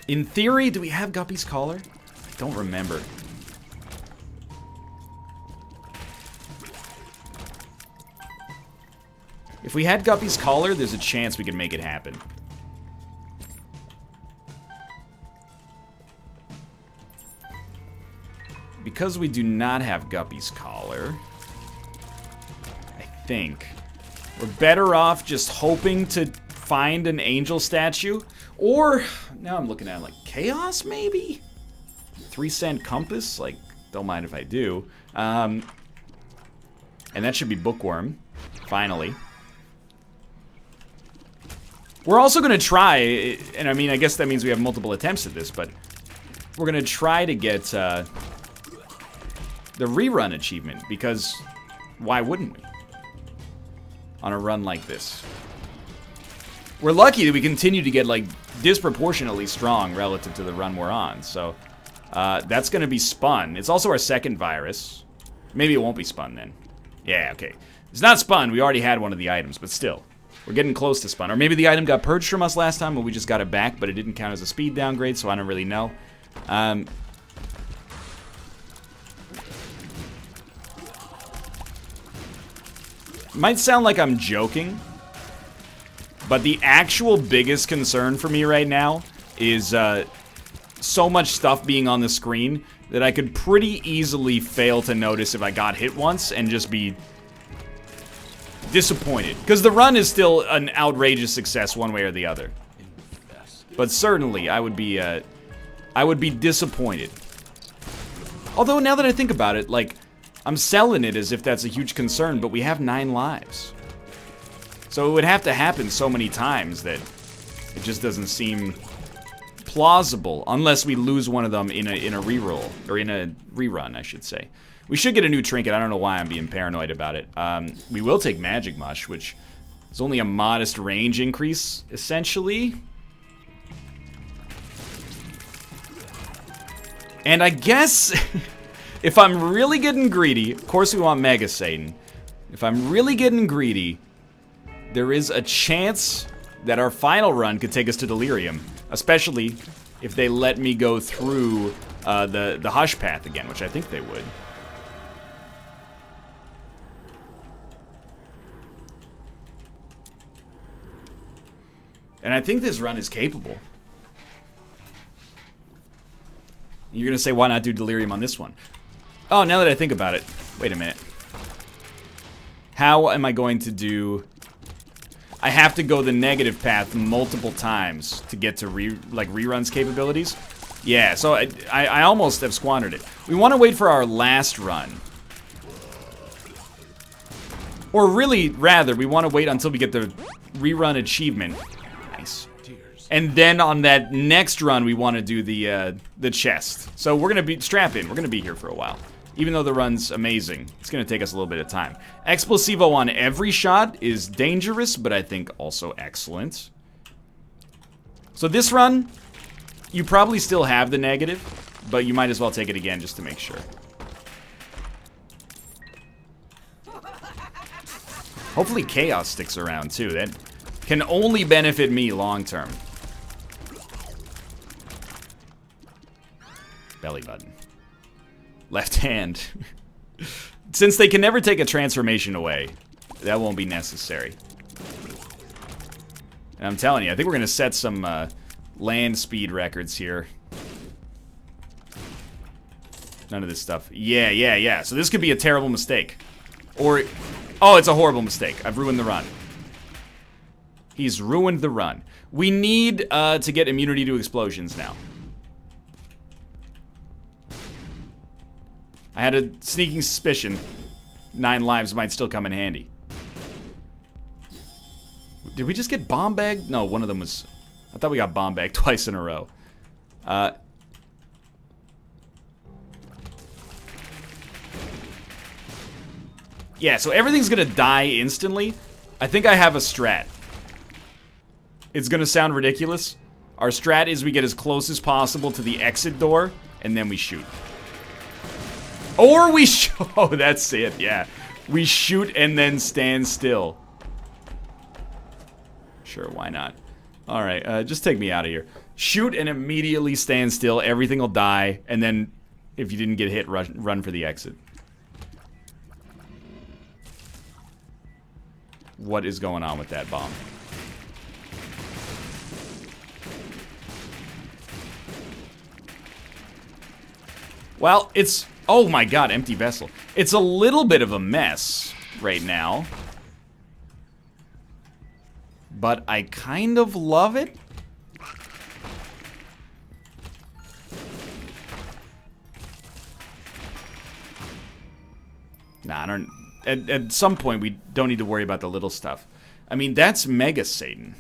S1: In theory, do we have Guppy's Collar? I don't remember. If we had Guppy's Collar, there's a chance we could make it happen. Because we do not have Guppy's Collar, I think we're better off just hoping to find an angel statue. Or, now I'm looking at like Chaos, maybe? 3-cent compass? Like, don't mind if I do. And that should be Bookworm, finally. We're also going to try, and I mean, I guess that means we have multiple attempts at this, but we're going to try to get the rerun achievement, because why wouldn't we? On a run like this. We're lucky that we continue to get, like, disproportionately strong relative to the run we're on, so that's going to be spun. It's also our second virus. Maybe it won't be spun then. Yeah, okay. It's not spun. We already had one of the items, but still. We're getting close to spawn. Or maybe the item got purged from us last time and we just got it back, but it didn't count as a speed downgrade, so I don't really know. Might sound like I'm joking, but the actual biggest concern for me right now is so much stuff being on the screen that I could pretty easily fail to notice if I got hit once and just be disappointed. Because the run is still an outrageous success one way or the other. But certainly, I would be disappointed. Although, now that I think about it, like, I'm selling it as if that's a huge concern, but we have 9 lives. So it would have to happen so many times that it just doesn't seem plausible, unless we lose one of them in a reroll, or in a rerun, I should say. We should get a new trinket. I don't know why I'm being paranoid about it. We will take Magic Mush, which is only a modest range increase, essentially. And I guess, if I'm really getting greedy, of course we want Mega Satan. If I'm really getting greedy, there is a chance that our final run could take us to Delirium. Especially if they let me go through the Hush Path again, which I think they would. And I think this run is capable. You're gonna say, why not do Delirium on this one? Oh, now that I think about it, wait a minute. How am I going to do... I have to go the negative path multiple times to get to reruns capabilities. Yeah, so I almost have squandered it. We want to wait for our last run. Or really, rather, we want to wait until we get the rerun achievement. Nice. And then on that next run, we want to do the chest. So we're going to be, strap in, we're going to be here for a while. Even though the run's amazing, it's going to take us a little bit of time. Explosivo on every shot is dangerous, but I think also excellent. So this run, you probably still have the negative, but you might as well take it again just to make sure. Hopefully Chaos sticks around too. That can only benefit me long term. Belly button. Left hand. Since they can never take a transformation away, that won't be necessary. And I'm telling you, I think we're going to set some land speed records here. None of this stuff. Yeah. So this could be a terrible mistake. Or, oh, it's a horrible mistake. I've ruined the run. He's ruined the run. We need to get immunity to explosions now. I had a sneaking suspicion 9 lives might still come in handy. Did we just get bomb bagged? No, one of them was... I thought we got bomb bagged twice in a row. Yeah, so everything's gonna die instantly. I think I have a strat. It's gonna sound ridiculous. Our strat is we get as close as possible to the exit door, and then we shoot. Or we oh, that's it, yeah. We shoot and then stand still. Sure, why not? Alright, just take me out of here. Shoot and immediately stand still, everything will die, and then, if you didn't get hit, run for the exit. What is going on with that bomb? Well, it's... Oh my god, empty vessel. It's a little bit of a mess right now. But I kind of love it. Nah, I don't... At some point, we don't need to worry about the little stuff. I mean, that's Mega Satan.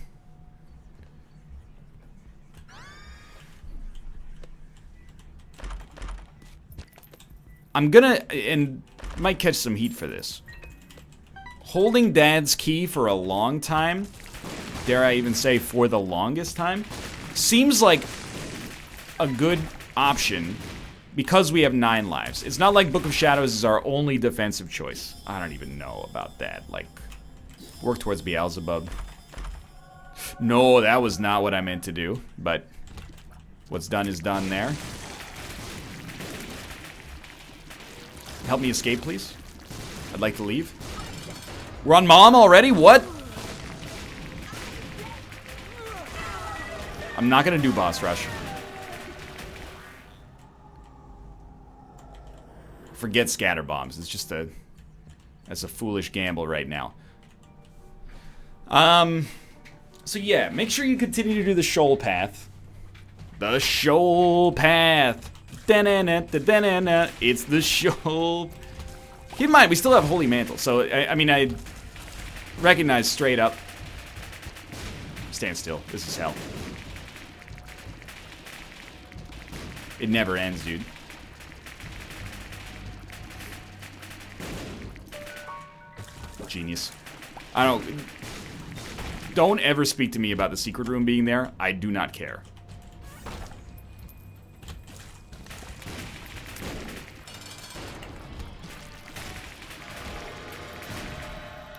S1: I'm gonna, and might catch some heat for this. Holding Dad's key for a long time, dare I even say for the longest time, seems like a good option because we have 9 lives. It's not like Book of Shadows is our only defensive choice. I don't even know about that. Like, work towards Beelzebub. No, that was not what I meant to do, but what's done is done there. Help me escape, please. I'd like to leave. We're on Mom already? What? I'm not gonna do boss rush. Forget scatter bombs. It's just that's a foolish gamble right now. So yeah, make sure you continue to do the Sheol path. The Sheol path. Da-na-na-da-da-na-na. It's the Sheol. Keep in mind, we still have Holy Mantle, so I mean, I recognize straight up. Stand still. This is hell. It never ends, dude. Genius. Don't ever speak to me about the secret room being there. I do not care.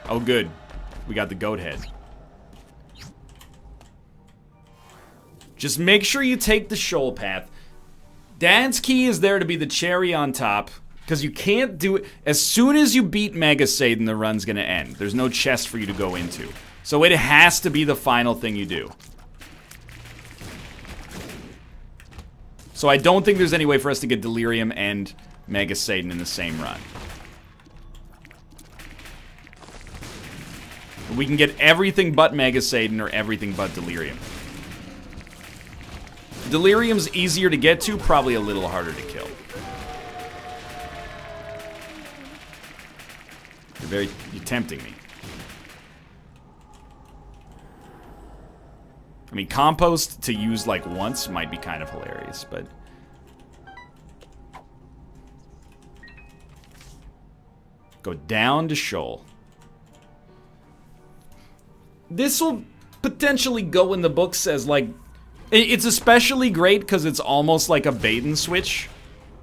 S1: Oh, good. We got the goat head. Just make sure you take the Sheol path. Dad's key is there to be the cherry on top. Because you can't do it. As soon as you beat Mega Satan, the run's gonna end. There's no chest for you to go into. So it has to be the final thing you do. So I don't think there's any way for us to get Delirium and Mega Satan in the same run. We can get everything but Mega Satan or everything but Delirium. Delirium's easier to get to, probably a little harder to kill. You're tempting me. I mean, compost to use like once might be kind of hilarious, but go down to Sheol. This will potentially go in the books as like, it's especially great because it's almost like a bait and switch.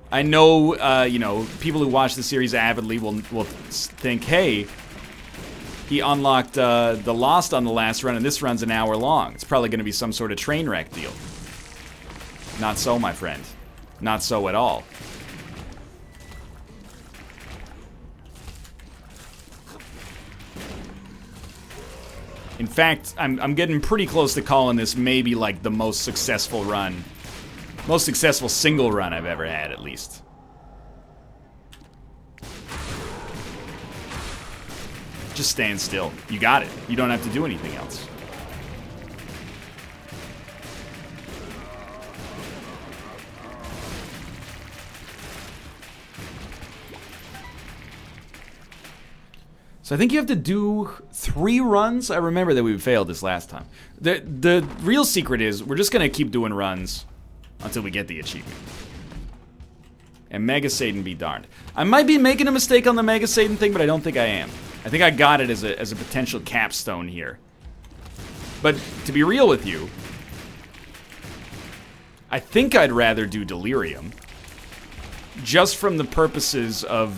S1: I know, you know, people who watch the series avidly will think, hey, he unlocked the Lost on the last run, and this run's an hour long. It's probably going to be some sort of train wreck deal. Not so, my friend. Not so at all. In fact, I'm getting pretty close to calling this maybe like the most successful run. Most successful single run I've ever had, at least. Just stand still. You got it. You don't have to do anything else. So I think you have to do 3 runs. I remember that we failed this last time. The real secret is we're just gonna keep doing runs until we get the achievement. And Mega Satan be darned. I might be making a mistake on the Mega Satan thing, but I don't think I am. I think I got it as a potential capstone here. But to be real with you, I think I'd rather do Delirium. Just from the purposes of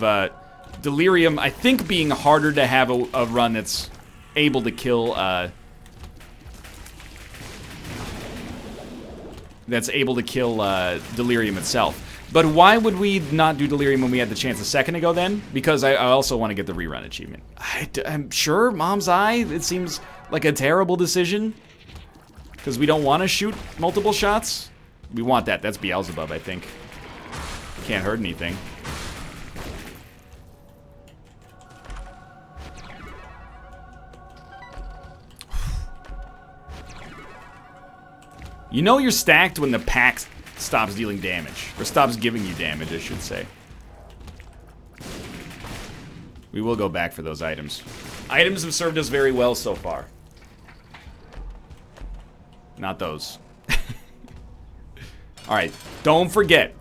S1: Delirium, I think being harder to have a run that's able to kill Delirium itself. But why would we not do Delirium when we had the chance a second ago then? Because I also want to get the rerun achievement. I'm sure, Mom's Eye, it seems like a terrible decision. Because we don't want to shoot multiple shots. We want that. That's Beelzebub, I think. Can't hurt anything. You know you're stacked when the pack stops dealing damage. Or stops giving you damage, I should say. We will go back for those items. Items have served us very well so far. Not those. Alright, don't forget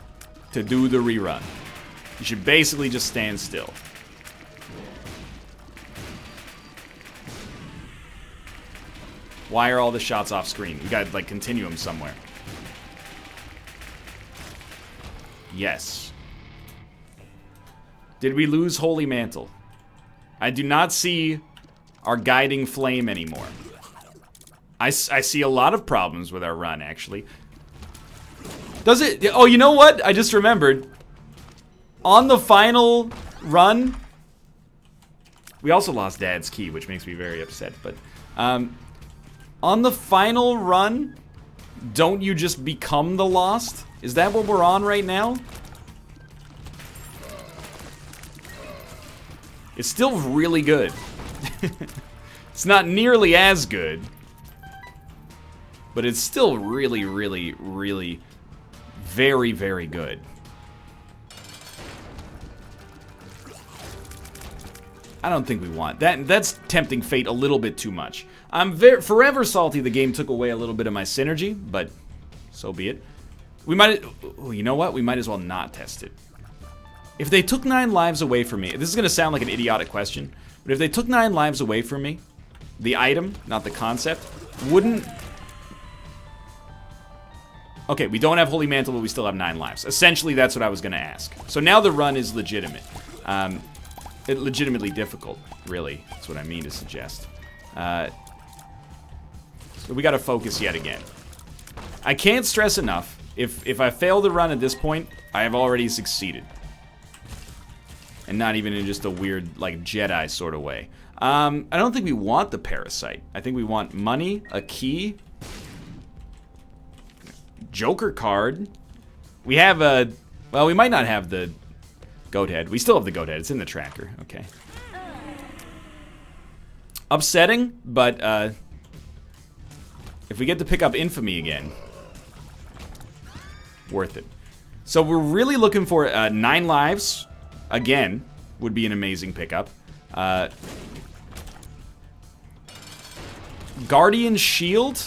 S1: to do the rerun. You should basically just stand still. Why are all the shots off screen? We got, like, continuum somewhere. Yes. Did we lose Holy Mantle? I do not see our guiding flame anymore. I see a lot of problems with our run, actually. Does it? Oh, you know what? I just remembered. On the final run, we also lost Dad's key, which makes me very upset. But on the final run, don't you just become the Lost? Is that what we're on right now? It's still really good. It's not nearly as good, but it's still really, really, really very, very good. I don't think we want that. That's tempting fate a little bit too much. I'm forever salty the game took away a little bit of my synergy, but so be it. We might, oh, you know what? We might as well not test it. If they took 9 lives away from me, this is gonna sound like an idiotic question, but if they took 9 lives away from me, the item, not the concept, wouldn't... Okay, we don't have Holy Mantle, but we still have 9 lives. Essentially, that's what I was gonna ask. So now the run is legitimate. Legitimately difficult, really. That's what I mean to suggest. So we gotta focus yet again. I can't stress enough, if I fail the run at this point, I have already succeeded. And not even in just a weird, like, Jedi sort of way. I don't think we want the Parasite. I think we want money, a key, Joker card. We have a... Well, we might not have the goat head. We still have the goat head. It's in the tracker. Okay. Upsetting, but if we get to pick up Infamy again, worth it. So we're really looking for 9 lives. Again, would be an amazing pickup. Guardian Shield.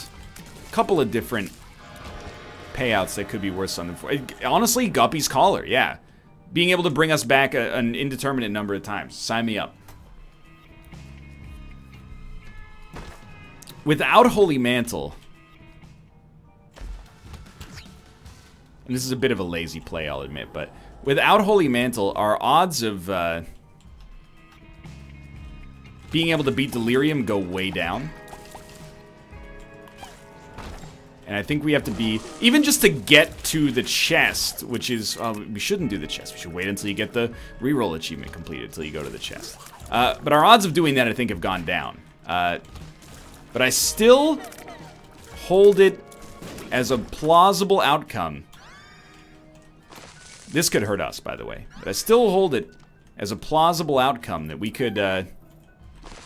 S1: Couple of different payouts that could be worth something for. Honestly, Guppy's Collar, yeah. Being able to bring us back an indeterminate number of times. Sign me up. Without Holy Mantle, and this is a bit of a lazy play, I'll admit, but without Holy Mantle, our odds of being able to beat Delirium go way down. And I think we have to be, even just to get to the chest, which is, we shouldn't do the chest. We should wait until you get the reroll achievement completed, until you go to the chest. But our odds of doing that, I think, have gone down. But I still hold it as a plausible outcome. This could hurt us, by the way. But I still hold it as a plausible outcome that we could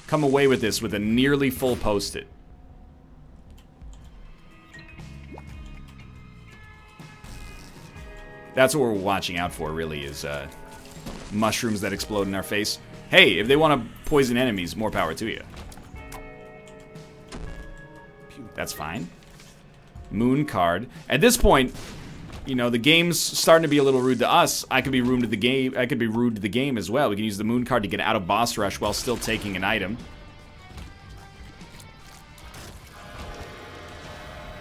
S1: come away with this with a nearly full post-it. That's what we're watching out for, really, is mushrooms that explode in our face. Hey, if they want to poison enemies, more power to you. That's fine. Moon card. At this point, you know, the game's starting to be a little rude to us. I could be rude to the game. I could be rude to the game as well. We can use the moon card to get out of boss rush while still taking an item.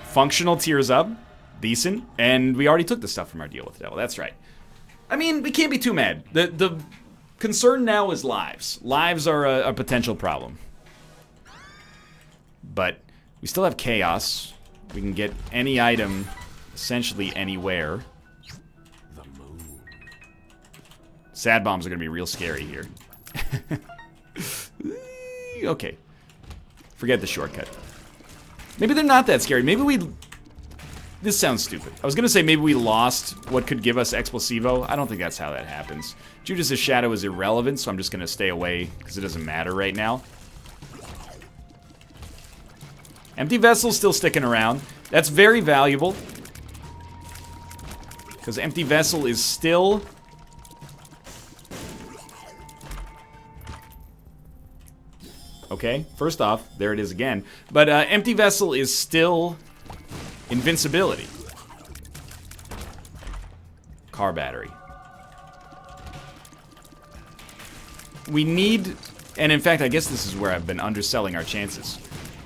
S1: Functional tears up. Decent. And we already took the stuff from our deal with the devil. That's right. I mean, we can't be too mad. The concern now is lives. Lives are a potential problem. But we still have chaos. We can get any item essentially anywhere. The moon. Sad bombs are going to be real scary here. Okay. Forget the shortcut. Maybe they're not that scary. Maybe we... This sounds stupid. I was going to say maybe we lost what could give us Explosivo. I don't think that's how that happens. Judas' Shadow is irrelevant, so I'm just going to stay away because it doesn't matter right now. Empty Vessel's still sticking around. That's very valuable. Because Empty Vessel is still... Okay, first off, there it is again. But Empty Vessel is still... Invincibility. Car battery. We need... And in fact, I guess this is where I've been underselling our chances.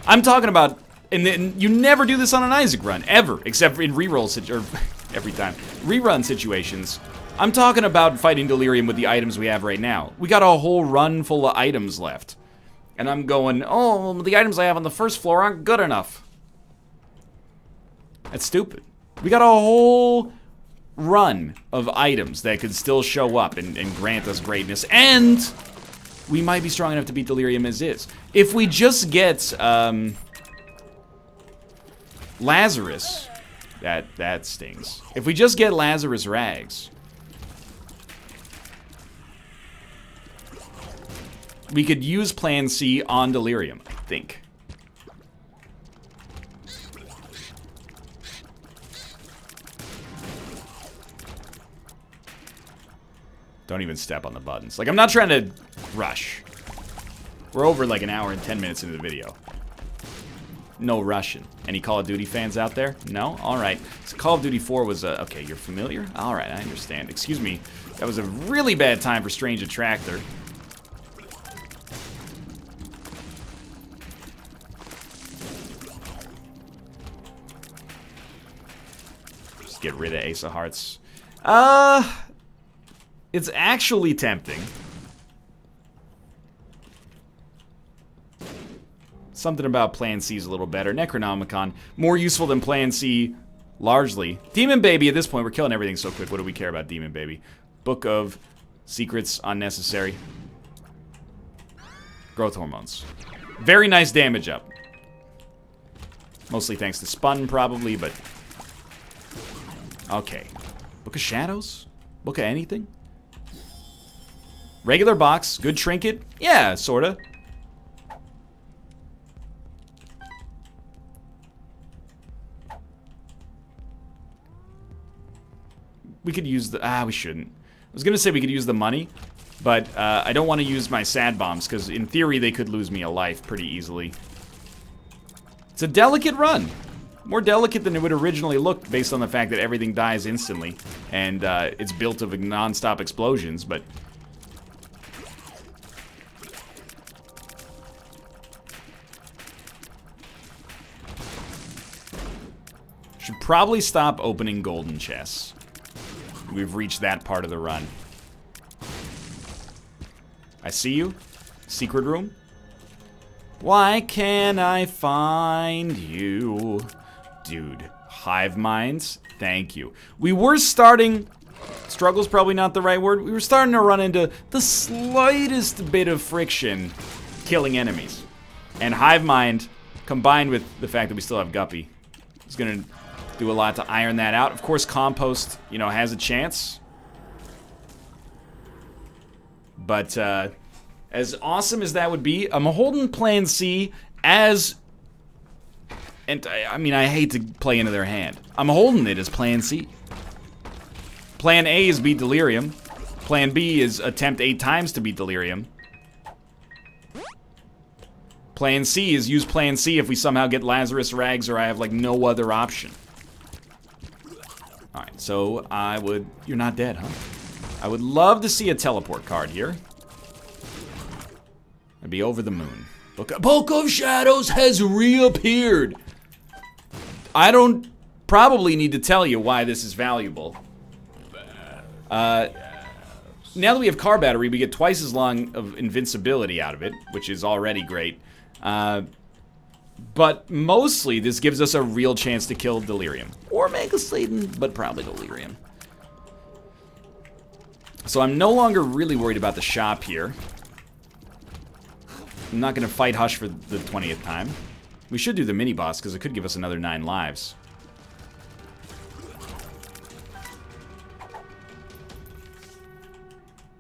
S1: I'm talking about... And then you never do this on an Isaac run, ever. Except for in reroll or every time. Rerun situations. I'm talking about fighting Delirium with the items we have right now. We got a whole run full of items left. And I'm going, oh, the items I have on the first floor aren't good enough. That's stupid. We got a whole run of items that could still show up and grant us greatness, and we might be strong enough to beat Delirium as is. If we just get Lazarus, that stings. If we just get Lazarus Rags, we could use Plan C on Delirium, I think. Don't even step on the buttons. Like, I'm not trying to rush. We're over like an hour and 10 minutes into the video. No rushing. Any Call of Duty fans out there? No? Alright. So Call of Duty 4 was a... Okay, you're familiar? Alright, I understand. Excuse me. That was a really bad time for Strange Attractor. Just get rid of Ace of Hearts. It's actually tempting. Something about Plan C is a little better. Necronomicon, more useful than Plan C, largely. Demon Baby, at this point, we're killing everything so quick. What do we care about Demon Baby? Book of Secrets, unnecessary. Growth Hormones. Very nice damage up. Mostly thanks to Spun, probably, but... Okay. Book of Shadows? Book of anything? Regular box, good trinket? Yeah, sorta. We could use the... we shouldn't. I was gonna say we could use the money, but I don't want to use my sad bombs, because in theory they could lose me a life pretty easily. It's a delicate run. More delicate than it would originally look based on the fact that everything dies instantly, and it's built of non-stop explosions, but... Should probably stop opening golden chests. We've reached that part of the run. I see you. Secret room. Why can't I find you? Dude, hive minds, thank you. We were starting... Struggle's probably not the right word. We were starting to run into the slightest bit of friction killing enemies. And hive mind, combined with the fact that we still have Guppy, is gonna do a lot to iron that out. Of course, Compost, you know, has a chance. But, as awesome as that would be, I'm holding Plan C as... And, I mean, I hate to play into their hand. I'm holding it as Plan C. Plan A is beat Delirium. Plan B is attempt 8 times to beat Delirium. Plan C is use Plan C if we somehow get Lazarus Rags or I have, like, no other option. Alright, so I would... You're not dead, huh? I would love to see a teleport card here. I'd be over the moon. Book of Shadows has reappeared! I don't probably need to tell you why this is valuable. Now that we have car battery, we get twice as long of invincibility out of it, which is already great. But mostly, this gives us a real chance to kill Delirium. Or Mega Satan, but probably Delirium. So I'm no longer really worried about the shop here. I'm not going to fight Hush for the 20th time. We should do the mini-boss, because it could give us another 9 lives.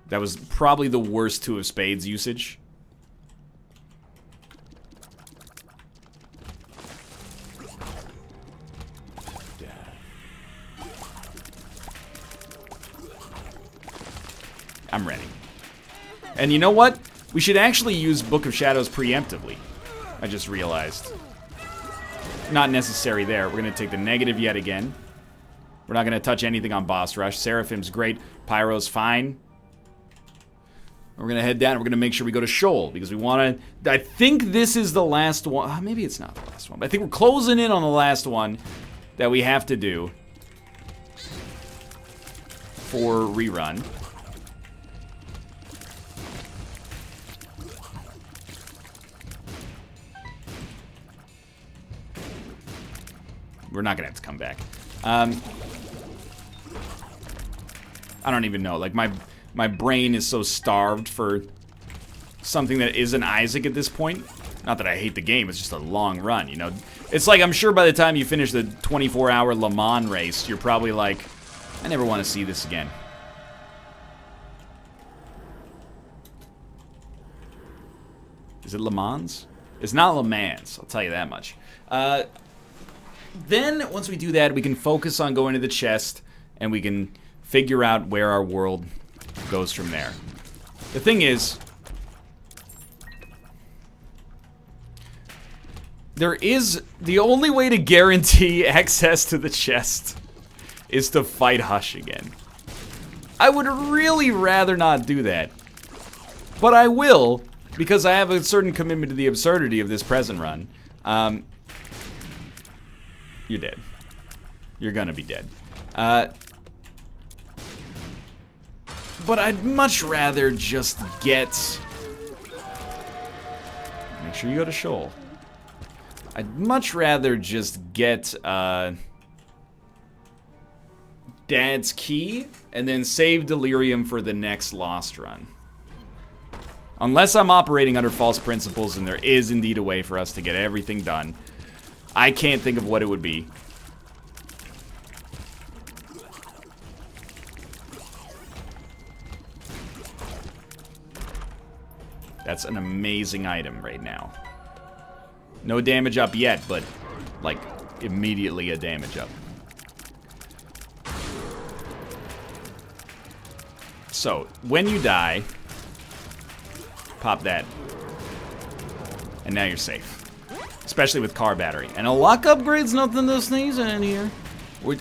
S1: That was probably the worst 2 of Spades usage. I'm ready. And you know what? We should actually use Book of Shadows preemptively. I just realized. Not necessary there. We're going to take the negative yet again. We're not going to touch anything on Boss Rush. Seraphim's great. Pyro's fine. We're going to head down and we're going to make sure we go to Sheol, because we want to... I think this is the last one. Maybe it's not the last one, but I think we're closing in on the last one that we have to do for rerun. We're not gonna have to come back. I don't even know. Like, my brain is so starved for something that isn't Isaac at this point. Not that I hate the game, it's just a long run, you know? It's like, I'm sure by the time you finish the 24-hour Le Mans race, you're probably like, I never want to see this again. Is it Le Mans? It's not Le Mans, I'll tell you that much. Then, once we do that, we can focus on going to the chest, and we can figure out where our world goes from there. The thing is, the only way to guarantee access to the chest is to fight Hush again. I would really rather not do that. But I will, because I have a certain commitment to the absurdity of this present run. You're dead. You're gonna be dead. But I'd much rather just get... Make sure you go to Sheol. I'd much rather just get Dad's key and then save Delirium for the next Lost run. Unless I'm operating under false principles and there is indeed a way for us to get everything done. I can't think of what it would be. That's an amazing item right now. No damage up yet, but, like, immediately a damage up. So, when you die, pop that. And now you're safe. Especially with car battery. And a luck upgrade's nothing to sneeze at here.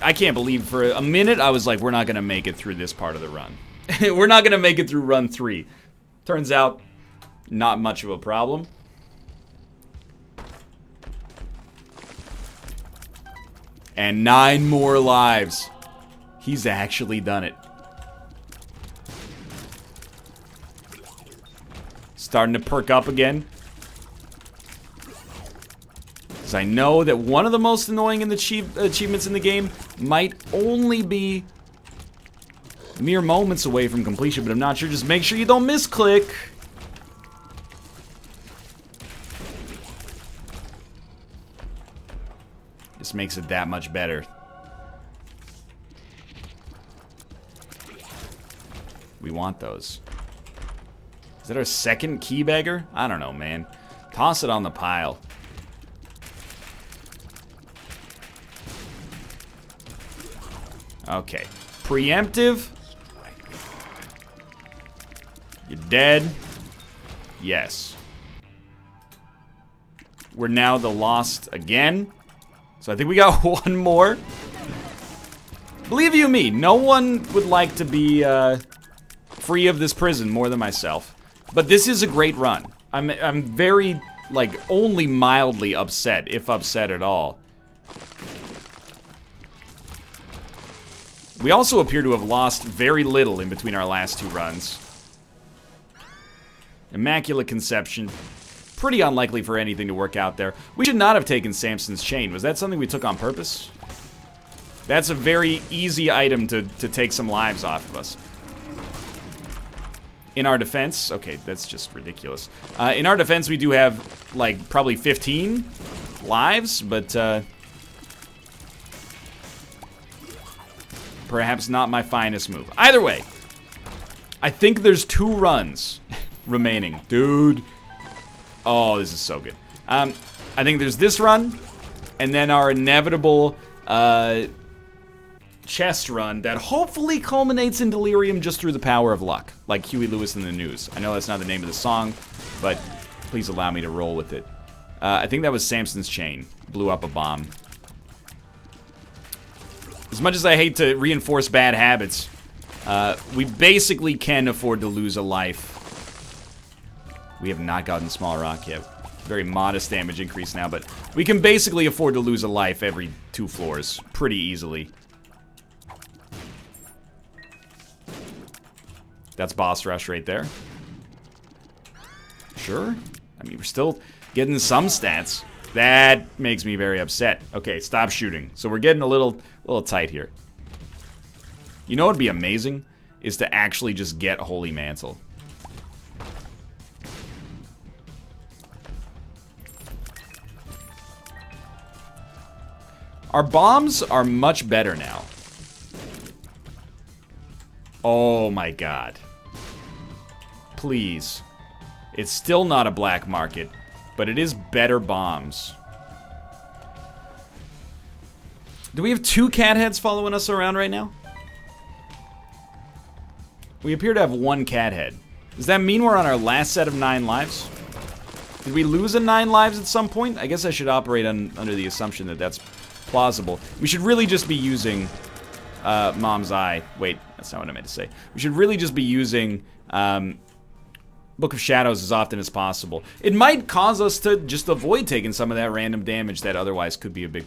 S1: I can't believe for a minute I was like, we're not going to make it through this part of the run. We're not going to make it through run 3. Turns out, not much of a problem. And 9 more lives. He's actually done it. Starting to perk up again. Because I know that one of the most annoying in the achievements in the game might only be mere moments away from completion, but I'm not sure. Just make sure you don't misclick. This makes it that much better. We want those. Is that our second key beggar? I don't know, man. Toss it on the pile. Okay. Preemptive. You're dead. Yes. We're now the Lost again. So I think we got one more. Believe you me, no one would like to be free of this prison more than myself. But this is a great run. I'm very, like, only mildly upset, if upset at all. We also appear to have lost very little in between our last 2 runs. Immaculate Conception. Pretty unlikely for anything to work out there. We should not have taken Samson's Chain. Was that something we took on purpose? That's a very easy item to take some lives off of us. In our defense, okay, that's just ridiculous. In our defense, we do have, like, probably 15 lives, but perhaps not my finest move. Either way, I think there's 2 runs remaining. Dude. Oh, this is so good. I think there's this run, and then our inevitable chest run that hopefully culminates in Delirium just through the power of luck, like Huey Lewis in the News. I know that's not the name of the song, but please allow me to roll with it. I think that was Samson's Chain. Blew up a bomb. As much as I hate to reinforce bad habits, we basically can afford to lose a life. We have not gotten Small Rock yet. Very modest damage increase now, but we can basically afford to lose a life every 2 floors pretty easily. That's boss rush right there. Sure. I mean, we're still getting some stats. That makes me very upset. Okay, stop shooting. So we're getting a little tight here. You know what would be amazing? Is to actually just get Holy Mantle. Our bombs are much better now. Oh my god. Please. It's still not a black market, but it is better bombs. Do we have 2 cat heads following us around right now? We appear to have 1 cat head. Does that mean we're on our last set of 9 lives? Did we lose a 9 lives at some point? I guess I should operate under the assumption that that's plausible. We should really just be using Mom's Eye. Wait, that's not what I meant to say. We should really just be using Book of Shadows as often as possible. It might cause us to just avoid taking some of that random damage that otherwise could be a big